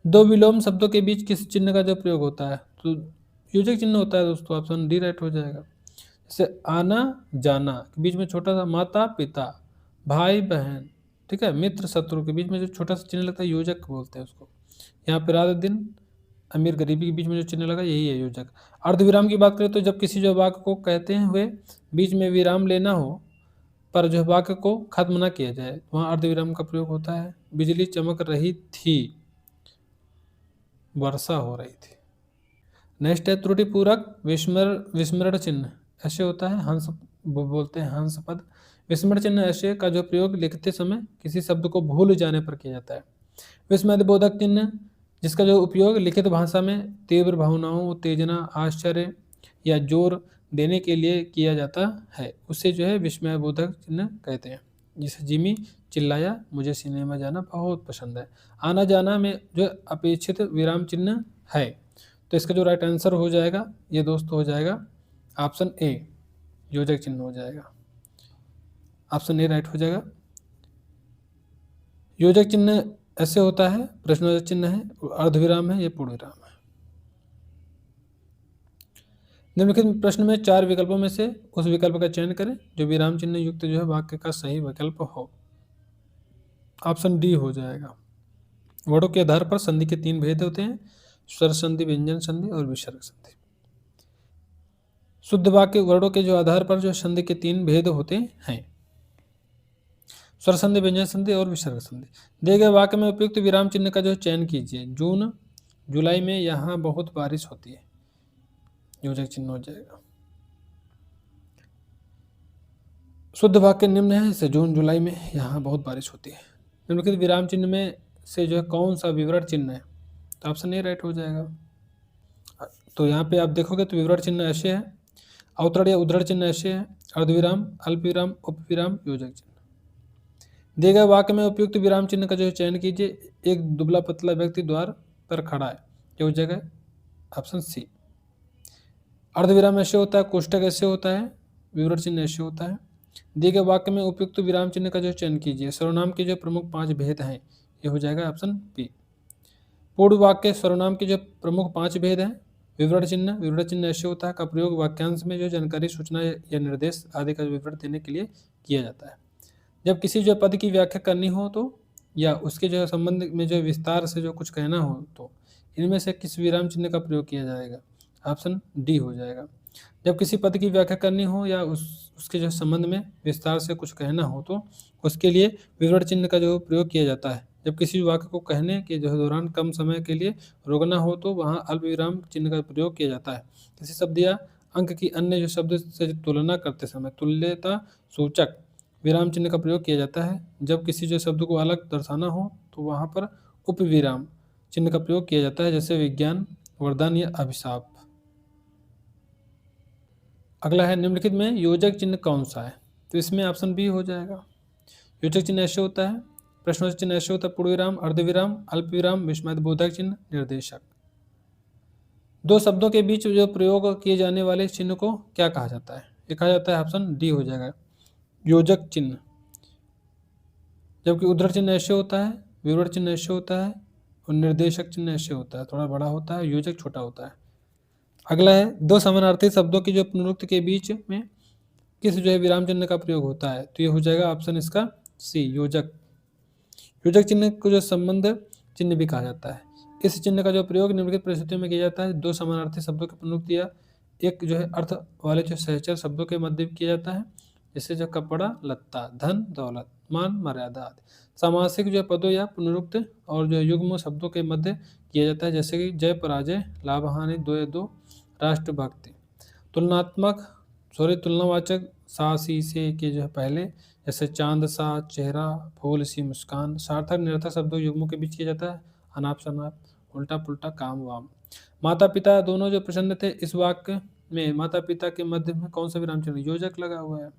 दो विलोम शब्दों के बीच किस चिन्ह का जो प्रयोग होता है? तो योजक चिन्ह होता है दोस्तों, ऑप्शन डी राइट हो जाएगा। जैसे आना जाना के बीच में छोटा सा माता पिता, भाई बहन, ठीक है, मित्र शत्रु के बीच में जो छोटा सा चिन्ह लगता है योजक बोलते हैं उसको। यहाँ पे रात दिन अमीर गरीबी के बीच में जो चिन्ह लगा यही है योजक। अर्धविराम की बात करें तो जब किसी जो वाक्य को कहते हैं हुए बीच में विराम लेना हो पर जो वाक्य को खत्म ना किया जाए वहाँ अर्धविराम का प्रयोग होता है। बिजली चमक रही थी, वर्षा हो रही थी। नेक्स्ट है त्रुटिपूरक विस्मरण चिन्ह ऐसे होता है। हंस बोलते हैं हंस पद। विस्मरण चिन्ह ऐसे का जो प्रयोग लिखते समय किसी शब्द को भूल जाने पर किया जाता है। विस्मयबोधक चिन्ह जिसका जो उपयोग लिखित भाषा में तीव्र भावनाओं, उत्तेजना, आश्चर्य या जोर देने के लिए किया जाता है उसे जो है विस्मयबोधक चिन्ह कहते हैं। जैसे जिमी चिल्लाया मुझे सिनेमा जाना बहुत पसंद है। आना जाना में जो अपेक्षित विराम चिन्ह है, तो इसका जो राइट आंसर हो जाएगा ये दोस्त हो जाएगा ऑप्शन ए, योजक चिन्ह हो जाएगा। ऑप्शन ए राइट हो जाएगा। योजक चिन्ह ऐसे होता है, प्रश्नवाचक चिन्ह है, अर्धविराम है, ये पूर्ण विराम है। निम्नलिखित प्रश्न में 4 विकल्पों में से उस विकल्प का चयन करें जो विराम चिन्ह युक्त जो है वाक्य का सही विकल्प हो। ऑप्शन डी हो जाएगा। वर्णों के आधार पर संधि के 3 भेद होते हैं, स्वर संधि, व्यंजन संधि और विसर्ग संधि। शुद्ध वाक्य वर्णों के जो आधार पर जो संधि के 3 भेद होते हैं, स्वर संधि, व्यंजन संधि और विसर्ग संधि। दिए गए वाक्य में उपयुक्त विराम चिन्ह का जो चयन कीजिए। जून जुलाई में यहाँ बहुत बारिश होती है, योजक चिन्ह हो जाएगा। शुद्ध वाक्य निम्न है, इसे जून जुलाई में यहाँ बहुत बारिश होती है। निम्नलिखित विराम चिन्ह में से जो है कौन सा विवरण चिन्ह है, तो ऑप्शन ए राइट हो जाएगा। तो यहाँ पे आप देखोगे तो विवरण चिन्ह ऐसे है, अवतरण या उद्धरण चिन्ह ऐसे है, अर्धविराम, अल्पविराम, उपविराम, योजक चिन्ह। दिए गए वाक्य में उपयुक्त विराम चिन्ह का जो चयन कीजिए। एक दुबला पतला व्यक्ति द्वार पर खड़ा है, ये हो जाएगा ऑप्शन सी। अर्धविराम ऐसे होता है, कोष्टक ऐसे होता है, विवरण चिन्ह ऐसे होता है। दिए गए वाक्य में उपयुक्त विराम चिन्ह का जो चयन कीजिए। सर्वनाम के जो प्रमुख 5 भेद हैं, ये हो जाएगा ऑप्शन बी। पूर्ण वाक्य सर्वनाम के जो प्रमुख 5 भेद हैं, विवरण चिन्ह ऐसे होता है का प्रयोग वाक्यांश में जो जानकारी, सूचना या निर्देश आदि का विवरण देने के लिए किया जाता है। जब किसी जो पद की व्याख्या करनी हो तो या उसके जो संबंध में जो विस्तार से जो कुछ कहना हो तो इनमें से किस विराम चिन्ह का प्रयोग किया जाएगा, ऑप्शन डी हो जाएगा। जब किसी पद की व्याख्या करनी हो या उसके जो संबंध में विस्तार से कुछ कहना हो तो उसके लिए विवरण चिन्ह का जो प्रयोग किया जाता है। जब किसी वाक्य को कहने के जो दौरान कम समय के लिए रोकना हो तो वहाँ अल्प विराम चिन्ह का प्रयोग किया जाता है। किसी शब्द या अंक की अन्य जो शब्द से तुलना करते समय तुल्यता सूचक विराम चिन्ह का प्रयोग किया जाता है। जब किसी जो शब्द को अलग दर्शाना हो तो वहाँ पर उपविराम चिन्ह का प्रयोग किया जाता है, जैसे विज्ञान, वरदान या अभिशाप। अगला है, निम्नलिखित में योजक चिन्ह कौन सा है, तो इसमें ऑप्शन बी हो जाएगा। योजक चिन्ह ऐसे होता है, प्रश्नवाचक चिन्ह ऐसे होता है, पूर्ण विराम, अर्धविराम, अल्पविराम, विस्मयादिबोधक चिन्ह, निर्देशक। 2 शब्दों के बीच जो प्रयोग किए जाने वाले चिन्ह को क्या कहा जाता है, ये कहा जाता है ऑप्शन डी हो जाएगा, योजक चिन्ह। जबकि उद्धरण चिन्ह ऐसे होता है, विवरण चिन्ह ऐसे होता है और निर्देशक चिन्ह ऐसे होता है, थोड़ा बड़ा होता है, योजक छोटा होता है। अगला है, 2 समानार्थी शब्दों की जो पुनरुक्ति के बीच में किस जो है विराम चिन्ह का प्रयोग होता है, तो ये हो जाएगा ऑप्शन इसका सी, योजक। योजक चिन्ह को जो संबंध चिन्ह भी कहा जाता है। इस चिन्ह का जो प्रयोग निम्नलिखित परिस्थितियों में किया जाता है। 2 समानार्थी शब्दों की पुनरुक्ति या एक जो है अर्थ वाले जो सहचर शब्दों के मध्य किया जाता है, जैसे जो कपड़ा, लत्ता, धन, दौलत, मान, मर्यादा आदि। सामासिक जो पदों या पुनरुक्त और जो युग्म शब्दों के मध्य किया जाता है, जैसे कि जय, पराजय, लाभ, हानि, दो, राष्ट्रभक्ति। तुलनावाचक सा, सी, से के जो है पहले, जैसे चांद सा, चेहरा, फूल सी मुस्कान। सार्थक निरर्थक शब्दों युग्मों के बीच किया जाता है, अनाप शनाप, उल्टा पुल्टा, काम वाम। माता पिता दोनों जो प्रसन्न थे, इस वाक्य में माता पिता के मध्य में कौन सा विराम चिन्ह, योजक लगा हुआ है,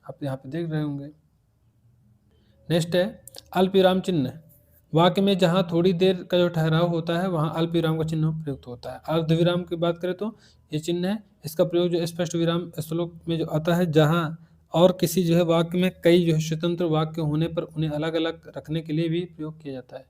आप यहाँ पे देख रहे होंगे। नेक्स्ट है अल्प विराम चिन्ह। वाक्य में जहाँ थोड़ी देर का जो ठहराव होता है वहाँ अल्प विराम का चिन्ह प्रयुक्त होता है। अर्धविराम की बात करें तो ये चिन्ह है, इसका प्रयोग जो स्पष्ट विराम श्लोक में जो आता है, जहाँ और किसी जो है वाक्य में कई जो है स्वतंत्र वाक्य होने पर उन्हें अलग अलग रखने के लिए भी प्रयोग किया जाता है।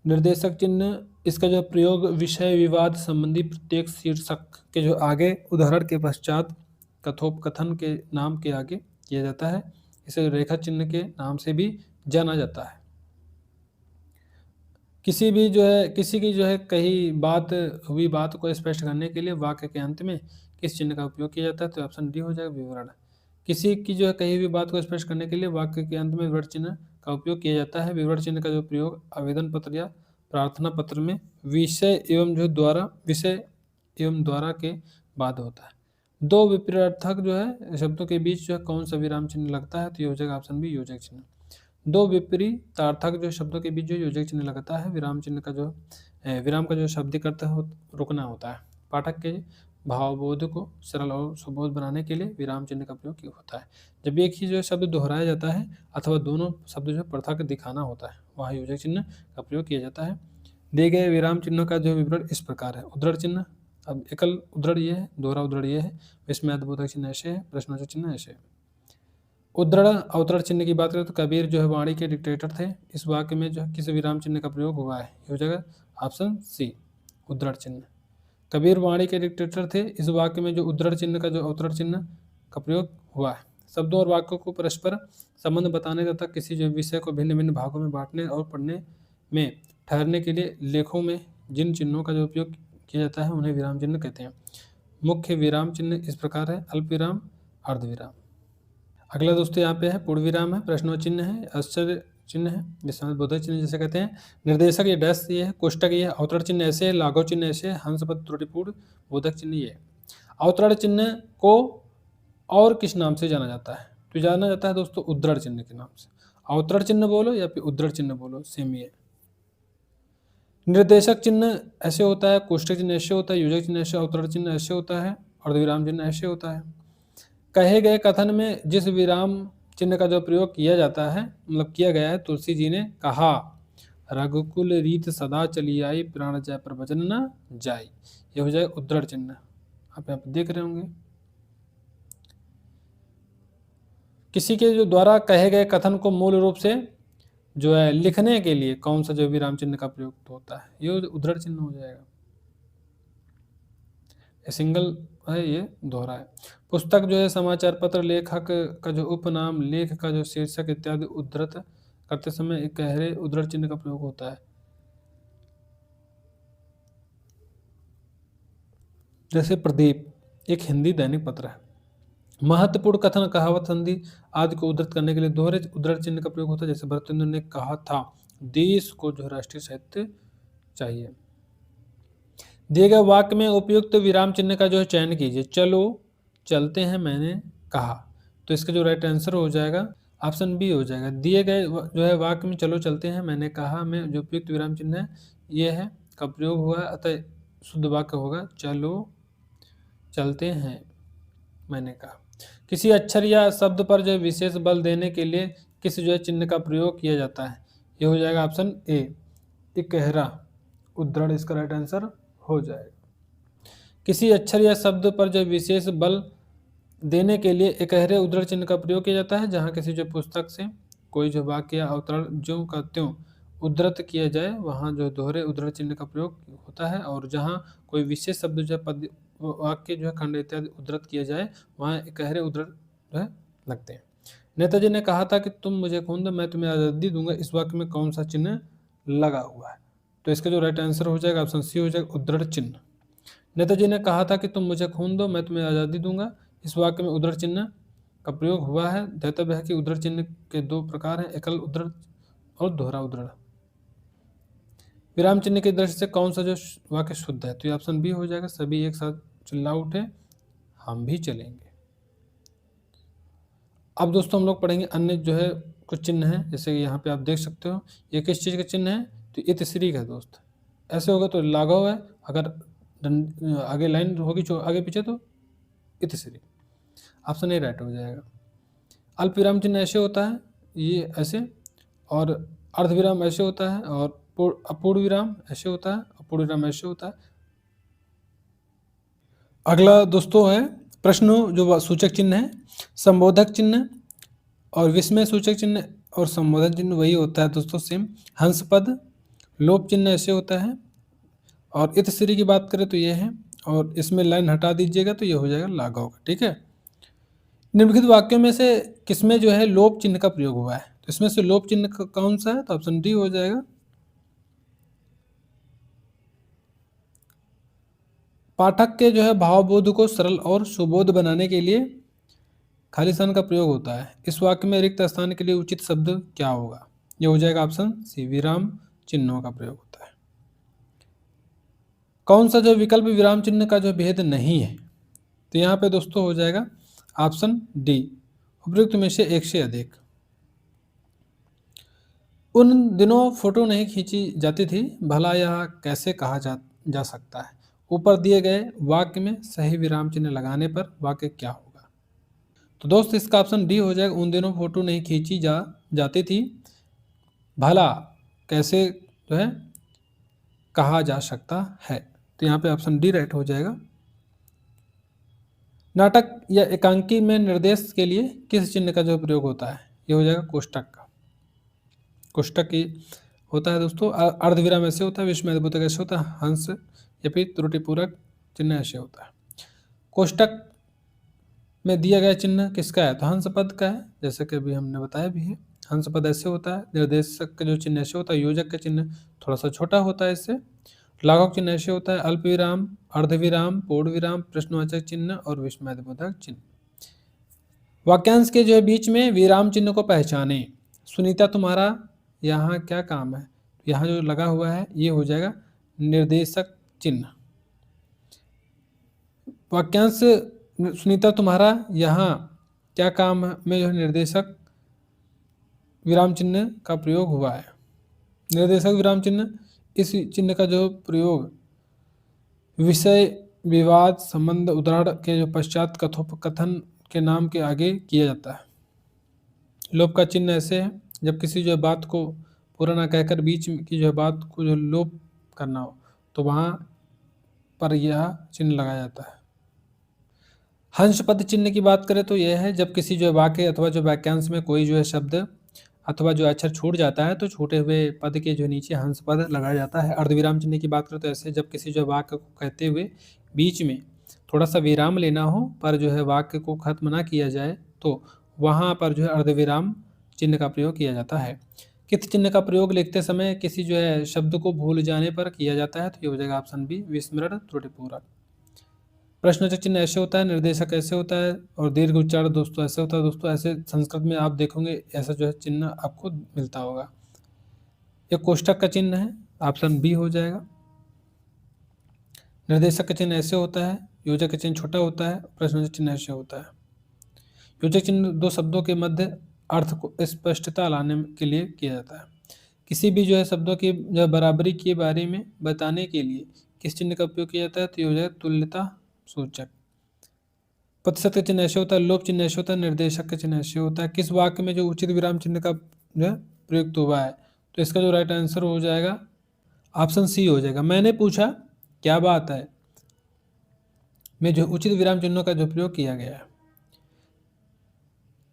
निर्देशक चिन्ह, इसका जो प्रयोग विषय विवाद संबंधी प्रत्येक शीर्षक के जो आगे, उदाहरण के पश्चात, कथोपकथन के नाम के आगे किया जाता है। इसे रेखा चिन्ह के नाम से भी जाना जाता है। किसी की जो है कही बात हुई बात को स्पष्ट करने के लिए वाक्य के अंत में किस चिन्ह का उपयोग किया जाता है, तो ऑप्शन डी हो जाएगा, विवरण। किसी की जो है कही हुई बात को स्पष्ट करने के लिए वाक्य के अंत में विवरण चिन्ह का उपयोग किया जाता है। विवरण चिन्ह का जो प्रयोग आवेदन पत्र या प्रार्थना पत्र में विषय एवं द्वारा के बाद होता है। 2 विपरीतार्थक जो है शब्दों के बीच जो है कौन सा विराम चिन्ह लगता है, तो ये हो जाएगा ऑप्शन बी, योजक चिन्ह। 2 विपरीतार्थक जो शब्दों के बीच जो योजक चिन्ह लगता है, विराम चिन्ह का जो विराम का जो शाब्दिक अर्थ रुकना होता है। पाठक के भावबोध को सरल और सुबोध बनाने के लिए विराम चिन्ह का प्रयोग होता है। जब एक ही जो शब्द दोहराया जाता है अथवा दोनों शब्द जो पृथक दिखाना होता है, वहाँ योजक चिन्ह का प्रयोग किया जाता है। दिए गए विराम चिन्हों का जो विवरण इस प्रकार है। उद्धरण चिन्ह, अब एकल उद्धरण ये है, दोहरा उद्धरण ये है, विस्मयादिबोधक चिन्ह ऐसे है, प्रश्नवाचक चिन्ह ऐसे है। उद्धरण अवतरण चिन्ह की बात करें तो कबीर जो है वाणी के डिक्टेटर थे। इस वाक्य में जो है किस विराम चिन्ह का प्रयोग हुआ है? ये हो जाएगा ऑप्शन सी, उद्धरण चिन्ह। कबीर वाणी के डिक्टेटर थे। इस वाक्य में जो उद्धरण चिन्ह का जो अवतरण चिन्ह का प्रयोग हुआ है। शब्दों और वाक्यों को परस्पर संबंध बताने तथा किसी जो विषय को भिन्न भिन्न भागों में बांटने और पढ़ने में ठहरने के लिए लेखों में जिन चिन्हों का जो उपयोग किया जाता है उन्हें विराम चिन्ह कहते हैं। मुख्य विराम चिन्ह इस प्रकार है: अल्प विराम, अर्ध विराम। अगला दोस्तों यहाँ पे है पूर्ण विराम है, प्रश्नवाची चिन्ह है, आश्चर्य चिन्ह है, जिसमें बोधक चिन्ह जैसे कहते हैं। निर्देशक ये डैश ये है, कोष्टक ये है, अवतरण चिन्ह ऐसे है, लाघव चिन्ह ऐसे है, हंसपद त्रुटिपूर्ण, बोधक चिन्ह ये है। अवतरण चिन्ह को और किस नाम से जाना जाता है? तो जाना जाता है दोस्तों उद्धरण चिन्ह के नाम से। अवतरण चिन्ह बोलो या फिर उद्धरण चिन्ह बोलो, सेम ही है। निर्देशक चिन्ह ऐसे होता है, कोष्टक चिन्ह ऐसे होता है, योजक चिन्ह ऐसे, अवतरण चिन्ह ऐसे होता है, अर्धविराम चिन्ह ऐसे होता है। कहे गए कथन में जिस विराम चिन्ह का जो प्रयोग किया जाता है, मतलब किया गया है, तुलसी जी ने कहा, रघुकुल रीत सदा चली आई, प्राण जाय पर वचन न जाय। ये हो जाए उद्धरण चिन्ह। आप यहाँ पे देख रहे होंगे। किसी के जो द्वारा कहे गए कथन को मूल रूप से जो है लिखने के लिए कौन सा जो विराम चिन्ह का प्रयोग होता है? ये उद्धरण चिन्ह हो जाएगा। सिंगल है, ये दोहरा है। पुस्तक जो है, समाचार पत्र, लेखक का जो उपनाम, लेख का जो शीर्षक इत्यादि उद्धृत करते समय एक गहरे उद्धरण चिन्ह का प्रयोग होता है। जैसे प्रदीप एक हिंदी दैनिक पत्र है। महत्वपूर्ण कथन, कहावत, संधि आदि को उद्धृत करने के लिए दोहरे उद्धरण चिन्ह का प्रयोग होता है। जैसे भरतेंद्र ने कहा था, देश को जो राष्ट्रीय साहित्य चाहिए। दिए गए वाक्य में उपयुक्त विराम चिन्ह का जो है चयन कीजिए। चलो चलते हैं मैंने कहा, तो इसका जो राइट आंसर हो जाएगा ऑप्शन बी हो जाएगा। दिए गए जो है वाक्य में चलो चलते हैं मैंने कहा में जो उपयुक्त विराम चिन्ह है ये है का प्रयोग हुआ है, अतः शुद्ध वाक्य होगा चलो चलते हैं मैंने कहा। किसी अक्षर या शब्द पर जो विशेष बल देने के लिए किस जो है चिन्ह का प्रयोग किया जाता है? ये हो जाएगा ऑप्शन ए, इकहरा उद्धरण इसका राइट आंसर हो जाएगा। किसी अक्षर या शब्द पर जो विशेष बल देने के लिए इकहरे उद्धरण चिन्ह का प्रयोग किया जाता है। जहाँ किसी जो पुस्तक से कोई जो वाक्य या अवतरण ज्यों का त्यों उद्धृत किया जाए वहाँ जो दोहरे उद्धरण चिन्ह का प्रयोग होता है, और जहाँ कोई विशेष शब्द जो है पद वाक्य जो है खंड इत्यादि उद्धृत किया जाए वहाँ इकहरे उद्धरण जो है लगते हैं। नेताजी ने कहा था कि तुम मुझे खून दो मैं तुम्हें आज़ादी दूंगा, इस वाक्य में कौन सा चिन्ह लगा हुआ है? तो इसका जो राइट आंसर हो जाएगा ऑप्शन सी हो जाएगा, उद्धरण चिन्ह। नेताजी ने कहा था कि तुम मुझे खून दो मैं तुम्हें आज़ादी दूंगा, इस वाक्य में उद्धरण चिन्ह का प्रयोग हुआ है। ध्यातव्य है कि उद्धरण चिन्ह के दो प्रकार हैं, एकल उद्धरण और दोहरा उद्धरण। विराम चिन्ह की दृष्टि से कौन सा जो वाक्य शुद्ध है? तो ये ऑप्शन बी हो जाएगा, सभी एक साथ चिल्ला उठे हम भी चलेंगे। अब दोस्तों हम लोग पढ़ेंगे अन्य जो है कुछ चिन्ह हैं, जैसे यहाँ पे आप देख सकते हो ये किस चीज़ का चिन्ह है? तो इतश्री का दोस्त। ऐसे होगा तो लाघव है, अगर आगे लाइन होगी जो आगे पीछे तो इतश्री। ऑप्शन ए राइट हो जाएगा। अल्प विराम चिन्ह ऐसे होता है, ये ऐसे, और अर्ध विराम ऐसे होता है, और अपूर्ण विराम ऐसे होता है, अपूर्ण विराम ऐसे होता है। अगला दोस्तों है प्रश्न जो सूचक चिन्ह है, संबोधक चिन्ह और विस्मय सूचक चिन्ह और संबोधन चिन्ह वही होता है दोस्तों सेम। हंस पद, लोप चिन्ह ऐसे होता है, और इतश्री की बात करें तो ये है, और इसमें लाइन हटा दीजिएगा तो ये हो जाएगा लाघव का। ठीक है। निम्नलिखित वाक्यों में से किसमें जो है लोप चिन्ह का प्रयोग हुआ है? तो इसमें से लोप चिन्ह कौन सा है? तो ऑप्शन डी हो जाएगा। पाठक के जो है भावबोध को सरल और सुबोध बनाने के लिए खालिस्तान का प्रयोग होता है। इस वाक्य में रिक्त स्थान के लिए उचित शब्द क्या होगा? ये हो जाएगा ऑप्शन सी, विराम चिन्हों का प्रयोग होता है। कौन सा जो विकल्प विराम चिन्ह का जो भेद नहीं है? तो यहाँ पे दोस्तों हो जाएगा ऑप्शन डी, उपयुक्त में से एक से अधिक। उन दिनों फोटो नहीं खींची जाती थी, भला यह कैसे कहा जा सकता है? ऊपर दिए गए वाक्य में सही विराम चिन्ह लगाने पर वाक्य क्या होगा? तो दोस्त इसका ऑप्शन डी हो जाएगा, उन दिनों फोटो नहीं खींची जाती थी, भला कैसे जो है कहा जा सकता है। तो यहाँ पे ऑप्शन डी राइट हो जाएगा। नाटक या एकांकी में निर्देश के लिए किस चिन्ह का जो प्रयोग होता है? ये हो जाएगा कोष्टक का। कोष्टक की होता है दोस्तों। अर्धविराम ऐसे होता है, विस्मय बोधक ऐसे होता है, हंस या फिर त्रुटिपूरक चिन्ह ऐसे होता है। कोष्टक में दिया गया चिन्ह किसका है? तो हंस पद का है, जैसे कि अभी हमने बताया भी है। हंस पद ऐसे होता है, निर्देशक का जो चिन्ह ऐसे होता है, योजक का चिन्ह थोड़ा सा छोटा होता है इससे। लाघव चिन्ह ऐसे होता है, अल्प विराम, अर्धविराम, पूर्ण विराम, प्रश्नवाचक चिन्ह और विस्मयबोधक चिन्ह। वाक्यांश के जो है बीच में विराम चिन्ह को पहचाने। सुनीता तुम्हारा यहाँ क्या काम है? यहाँ जो लगा हुआ है ये हो जाएगा निर्देशक चिन्ह। वाक्यांश सुनीता तुम्हारा यहाँ क्या काम है में जो है निर्देशक विराम चिन्ह का प्रयोग हुआ है। निर्देशक विराम चिन्ह, इस चिन्ह का जो प्रयोग विषय, विवाद, संबंध, उदाहरण के जो पश्चात कथोपकथन के नाम के आगे किया जाता है। लोप का चिन्ह ऐसे है, जब किसी जो बात को पूरा ना कहकर बीच की जो बात को जो लोप करना हो तो वहाँ पर यह चिन्ह लगाया जाता है। हंस पद चिन्ह की बात करें तो यह है जब किसी जो वाक्य अथवा जो वाक्यांश में कोई जो है शब्द अथवा जो अक्षर छूट जाता है तो छूटे हुए पद के जो नीचे हंस पद लगाया जाता है। अर्धविराम चिन्ह की बात करें तो ऐसे जब किसी जो वाक्य को कहते हुए बीच में थोड़ा सा विराम लेना हो पर जो है वाक्य को खत्म ना किया जाए तो वहाँ पर जो है अर्धविराम चिन्ह का प्रयोग किया जाता है। किस चिन्ह का प्रयोग लिखते समय किसी जो है शब्द को भूल जाने पर किया जाता है? तो ये हो जाएगा ऑप्शन बी, विस्मरण त्रुटिपूरक। प्रश्नवाचक चिन्ह ऐसे होता है, निर्देशक ऐसे होता है और दीर्घ उच्चार दोस्तों ऐसे होता है। दोस्तों ऐसे संस्कृत में आप देखोगे ऐसा जो है चिन्ह आपको मिलता होगा। ये कोष्टक का चिन्ह है, ऑप्शन बी हो जाएगा। निर्देशक का चिन्ह ऐसे होता है, योजक का चिन्ह छोटा होता है, प्रश्नवाचक चिन्ह ऐसे होता है। योजक चिन्ह दो शब्दों के मध्य अर्थ को स्पष्टता लाने के लिए किया जाता है। किसी भी जो है शब्दों की जो बराबरी के बारे में बताने के लिए किस चिन्ह का उपयोग किया जाता है? तो ये हो जाएगा तुल्यता सूचक। प्रतिशत का चिन्ह ऐसे होता है, लोप चिन्ह ऐसे होता है, निर्देशक का चिन्ह ऐसे होता है। किस वाक्य में जो उचित विराम चिन्ह का जो है प्रयुक्त हुआ है? तो इसका जो राइट आंसर हो जाएगा ऑप्शन सी हो जाएगा। मैंने पूछा क्या बात है में जो उचित विराम चिन्हों का जो प्रयोग किया गया है।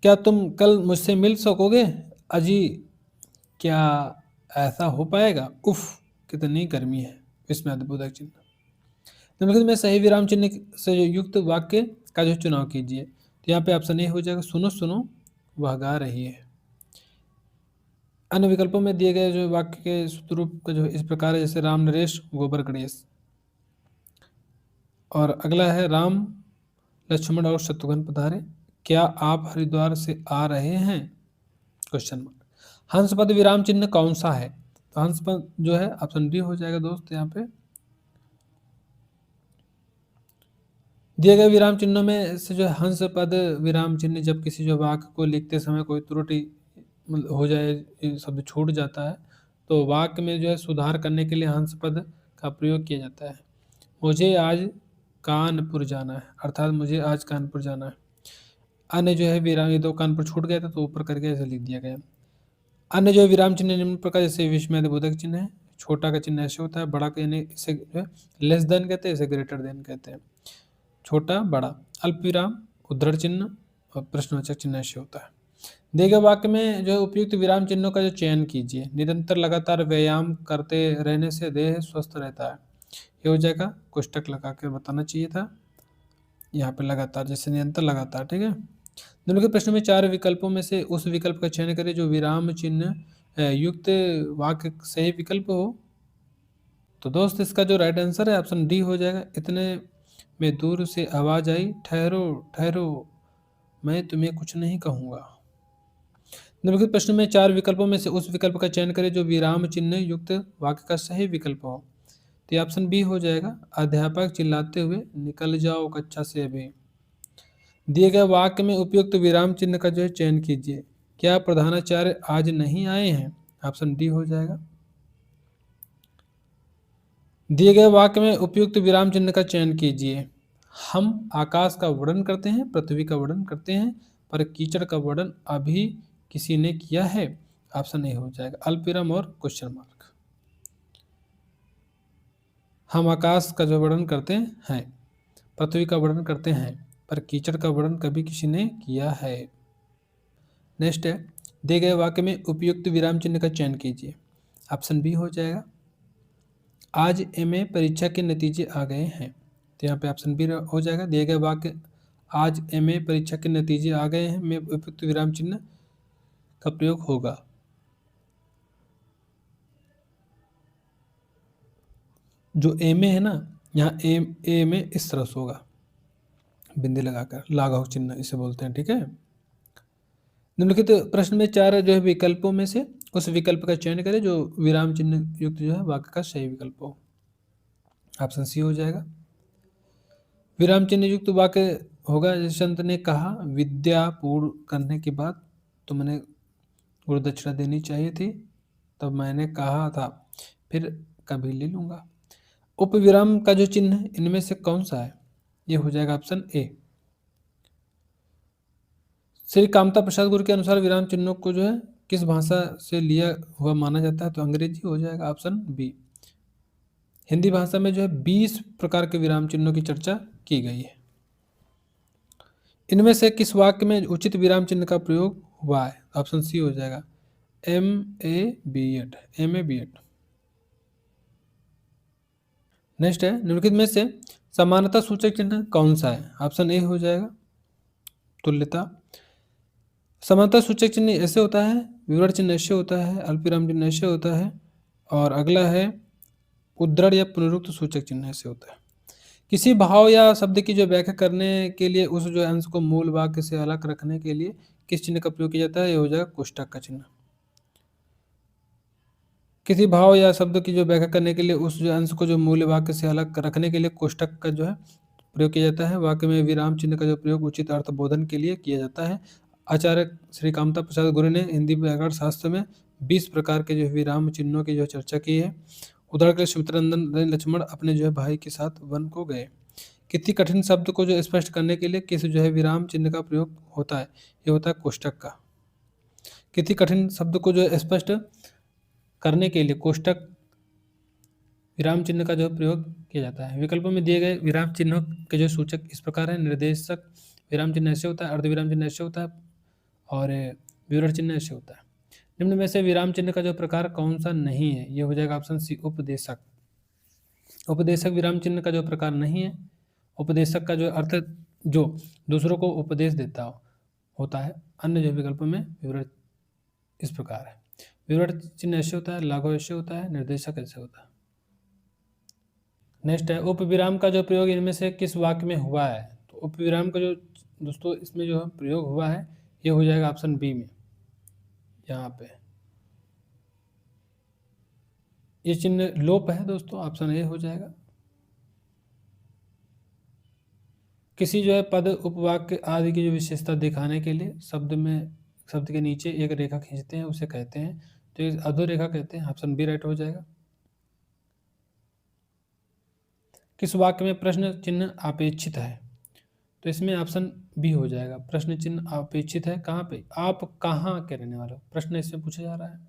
क्या तुम कल मुझसे मिल सकोगे? अजी क्या ऐसा हो पाएगा? उफ कितनी गर्मी है। इसमें अद्भुत चिन्ह। निम्नलिखित में सही विराम चिन्ह से युक्त वाक्य का जो चुनाव कीजिए। तो यहाँ पे ऑप्शन ए हो जाएगा, सुनो सुनो वह गा रही है। अन्य विकल्पों में दिए गए जो वाक्य के सूत्रूप का जो इस प्रकार है, जैसे राम नरेश गोबर गणेश। और अगला है राम लक्ष्मण और शत्रुघ्न पधारे, क्या आप हरिद्वार से आ रहे हैं? Question mark. हंस पद विराम चिन्ह कौन सा है? तो हंस पद जो है ऑप्शन डी हो जाएगा दोस्त। यहाँ पे दिए गए विराम चिन्हों में से जो हंस पद विराम चिन्ह जब किसी जो वाक्य को लिखते समय कोई त्रुटि हो जाए, शब्द छूट जाता है तो वाक्य में जो है सुधार करने के लिए हंस पद का प्रयोग किया जाता है। मुझे आज कानपुर जाना है, अर्थात मुझे आज कानपुर जाना है। अन्य जो है विराम, ये दो कानपुर छूट गया था तो ऊपर करके ऐसे लिख दिया गया। अन्य जो विराम चिन्ह निम्न प्रकार, जैसे विस्मयबोधक चिन्ह है, छोटा का चिन्ह ऐसे होता है, बड़ा का यानी इसे जो है लेस देन कहते हैं, इसे ग्रेटर देन कहते हैं। छोटा बड़ा, अल्प विराम, उद्धरण चिन्ह और प्रश्नवाचक चिन्ह ऐसे होता है। दिए गए वाक्य में जो है उपयुक्त विराम चिन्हों का जो चयन कीजिए। निरंतर लगातार व्यायाम करते रहने से देह स्वस्थ रहता है। ये हो जाएगा, कोष्टक लगा के बताना चाहिए था। यहाँ पे लगातार, जैसे निरंतर लगातार, ठीक है। निम्नलिखित प्रश्न में चार विकल्पों में से उस विकल्प का चयन करें जो विराम चिन्ह युक्त वाक्य सही विकल्प हो। तो दोस्त इसका जो राइट आंसर है ऑप्शन डी हो जाएगा। इतने में दूर से आवाज आई, ठहरो ठहरो मैं तुम्हें कुछ नहीं कहूँगा। निम्नलिखित प्रश्न में चार विकल्पों में से उस विकल्प का चयन करें जो विराम चिन्ह युक्त वाक्य का सही विकल्प हो। तो ये ऑप्शन बी हो जाएगा, अध्यापक चिल्लाते हुए निकल जाओ कक्षा से अभी। दिए गए वाक्य में उपयुक्त विराम चिन्ह का जो है चयन कीजिए। क्या प्रधानाचार्य आज नहीं आए हैं? ऑप्शन डी हो जाएगा। दिए गए वाक्य में उपयुक्त विराम चिन्ह का चयन कीजिए। हम आकाश का वर्णन करते हैं, पृथ्वी का वर्णन करते हैं, पर कीचड़ का वर्णन अभी किसी ने किया है? ऑप्शन ए हो जाएगा, अल्पविराम और क्वेश्चन मार्क। हम आकाश का जो वर्णन करते हैं, पृथ्वी का वर्णन करते हैं, पर कीचड़ का वर्णन कभी किसी ने किया है। नेक्स्ट है, दिए गए वाक्य में उपयुक्त विराम चिन्ह का चयन कीजिए। ऑप्शन बी हो जाएगा, आज एमए परीक्षा के नतीजे आ गए हैं। तो यहाँ पे ऑप्शन बी हो जाएगा, दिए गए वाक्य आज एमए परीक्षा के नतीजे आ गए हैं में उपयुक्त विराम चिन्ह का प्रयोग होगा। जो एमए है ना, यहाँ ए में इस तरह से होगा, बिंदी लगाकर, लाघव चिन्ह इसे बोलते हैं, ठीक है। निम्नलिखित प्रश्न में 4 जो है विकल्पों में से उस विकल्प का चयन करें जो विराम चिन्ह युक्त जो है वाक्य का सही विकल्प हो। ऑप्शन सी हो जाएगा, विराम चिन्ह युक्त वाक्य होगा जैसे संत ने कहा, विद्या पूर्ण करने के बाद तुमने गुरु दक्षिणा देनी चाहिए थी, तब मैंने कहा था फिर कभी ले लूंगा। उपविराम का जो चिन्ह है इनमें से कौन सा है? ये हो जाएगा ऑप्शन ए। श्री कामता प्रसाद गुरु के अनुसार विराम चिन्हों को जो है किस भाषा से लिया हुआ माना जाता है? तो अंग्रेजी हो जाएगा ऑप्शन बी। हिंदी भाषा में जो है 20 प्रकार के विराम चिन्हों की चर्चा की गई है। इनमें से किस वाक्य में उचित विराम चिन्ह का प्रयोग हुआ है? ऑप्शन सी हो जाएगा, MA-B.Ed। नेक्स्ट है, निम्नलिखित में से समानता सूचक चिन्ह कौन सा है? ऑप्शन ए हो जाएगा, तुल्यता। समानता सूचक चिन्ह ऐसे होता है, विवरण चिन्ह ऐसे होता है, अल्पविराम चिन्ह ऐसे होता है, और अगला है उद्धरण या पुनरुक्त सूचक चिन्ह ऐसे होता है। किसी भाव या शब्द की जो व्याख्या करने के लिए उस जो अंश को मूल वाक्य से अलग रखने के लिए किस चिन्ह का प्रयोग किया जाता है? ये हो जाएगा कोष्टक का चिन्ह। किसी भाव या शब्द की जो व्याख्या करने के लिए उस जो अंश को जो मूल वाक्य से अलग रखने के लिए कोष्टक का जो है प्रयोग किया जाता है। वाक्य में विराम चिन्ह का जो प्रयोग उचित अर्थ बोधन के लिए किया जाता है। आचार्य श्री कामता प्रसाद गुरु ने हिंदी व्याकरण शास्त्र में 20 प्रकार के जो विराम चिन्हों की जो चर्चा की है। उदाहरण के लिए सुमित्रानंद लक्ष्मण अपने जो है भाई के साथ वन को गए। किसी कठिन शब्द को जो स्पष्ट करने के लिए किस जो है विराम चिन्ह का प्रयोग होता है? ये होता है कोष्टक का। किसी कठिन शब्द को जो स्पष्ट करने के लिए कोष्टक विराम चिन्ह का जो प्रयोग किया जाता है। विकल्पों में दिए गए विराम चिन्हों के जो सूचक इस प्रकार है, निर्देशक विराम चिन्ह ऐसे होता है, अर्ध विराम चिन्ह ऐसे होता है, और विवरण चिन्ह ऐसे होता है। निम्न में से विराम चिन्ह का जो प्रकार कौन सा नहीं है? ये हो जाएगा ऑप्शन सी, उपदेशक। उपदेशक विराम चिन्ह का जो प्रकार नहीं है। उपदेशक का जो अर्थ जो दूसरों को उपदेश देता होता है। अन्य जो विकल्पों में विवरण इस प्रकार है, विवरण चिन्ह ऐसे होता है, लाघव ऐसे होता है, निर्देशक ऐसे होता है। नेक्स्ट है, उपविराम का जो प्रयोग इनमें से किस वाक्य में हुआ है? तो उपविराम का जो दोस्तों इसमें जो प्रयोग हुआ है ये हो जाएगा ऑप्शन बी में। यहाँ पे ये चिन्ह लोप है दोस्तों, ऑप्शन ए हो जाएगा। किसी जो है पद, उपवाक्य आदि की जो विशेषता दिखाने के लिए शब्द के नीचे एक रेखा खींचते हैं, उसे कहते हैं, तो ये अधोरेखा कहते हैं। ऑप्शन बी राइट हो जाएगा। किस वाक्य में प्रश्न चिन्ह अपेक्षित है? तो इसमें ऑप्शन बी हो जाएगा, प्रश्न चिन्ह अपेक्षित है। कहाँ पे? आप कहाँ के रहने वाले हो, प्रश्न इसमें पूछा जा रहा है।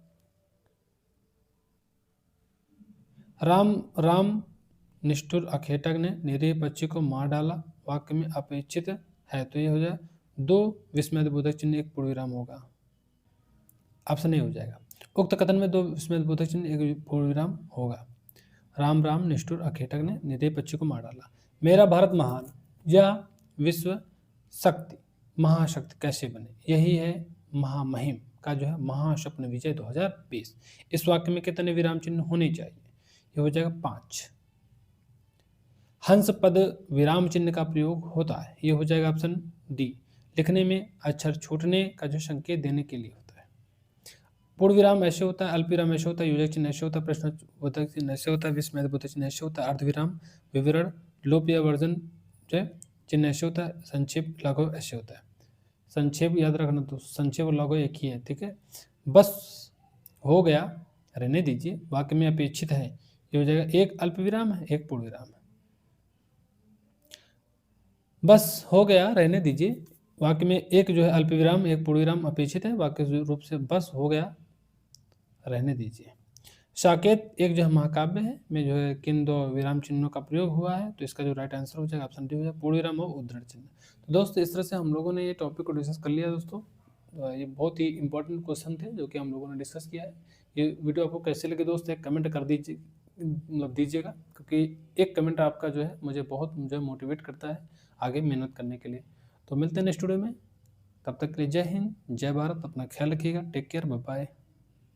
राम राम निष्ठुर अखेटक ने निरीह पक्षी को मार डाला, वाक्य में अपेक्षित है, तो ये हो जाए 2 विस्मयबोधक चिन्ह, एक पूर्णविराम होगा। ऑप्शन ए हो जाएगा। उक्त कथन में 2 विस्मयबोधक चिन्ह, एक पूर्णविराम होगा। राम राम निष्ठुर अखेटक ने निरीह पक्षी को मार डाला। मेरा भारत महान, या विश्व शक्ति महाशक्ति कैसे बने, यही है महामहिम का जो है महास्वप्न विजय 2020। इस वाक्य में कितने विराम चिन्ह होने चाहिए? ये हो जाएगा 5। हंस पद विराम चिन्ह का प्रयोग होता है, ये हो जाएगा ऑप्शन डी। लिखने में अक्षर छूटने का जो संकेत देने के लिए होता है। पूर्ण विराम ऐसे होता है, अल्पविराम ऐसे होता है, योजक चिन्ह ऐसे होता है, प्रश्नबोधक चिन्ह ऐसे होता है, विस्मयबोधक चिन्ह ऐसे होता है, अर्धविराम, विवरण, लोप या वर्जन जो चिन्ह ऐसे होता है, संक्षेप, लाघव ऐसे होता है। संक्षेप याद रखना, तो संक्षेप और लाघव एक ही है, ठीक है। बस हो गया, रहने दीजिए, वाक्य में अपेक्षित है, ये हो जाएगा, एक अल्पविराम है, एक पूर्ण विराम है। बस हो गया, रहने दीजिए, वाक्य में एक जो है अल्पविराम, एक पूर्णविराम अपेक्षित है। वाक्य रूप से बस हो गया, रहने दीजिए। साकेत एक जो है महाकाव्य है में जो है किन दो विराम चिन्हों का प्रयोग हुआ है, तो इसका जो राइट आंसर हो जाएगा ऑप्शन डी हो जाएगा, पूर्ण विराम और उद्धरण चिन्ह। तो दोस्तों इस तरह से हम लोगों ने ये टॉपिक को डिस्कस कर लिया दोस्तों। ये बहुत ही इंपॉर्टेंट क्वेश्चन थे जो कि हम लोगों ने डिस्कस किया है। ये वीडियो आपको कैसे लगे दोस्त, एक कमेंट कर दीजिए, मतलब दीजिएगा, क्योंकि एक कमेंट आपका जो है मुझे मोटिवेट करता है आगे मेहनत करने के लिए। तो मिलते हैं नेक्स्ट वीडियो में, तब तक के लिए जय हिंद, जय भारत, अपना ख्याल रखिएगा, टेक केयर, बाय बाय।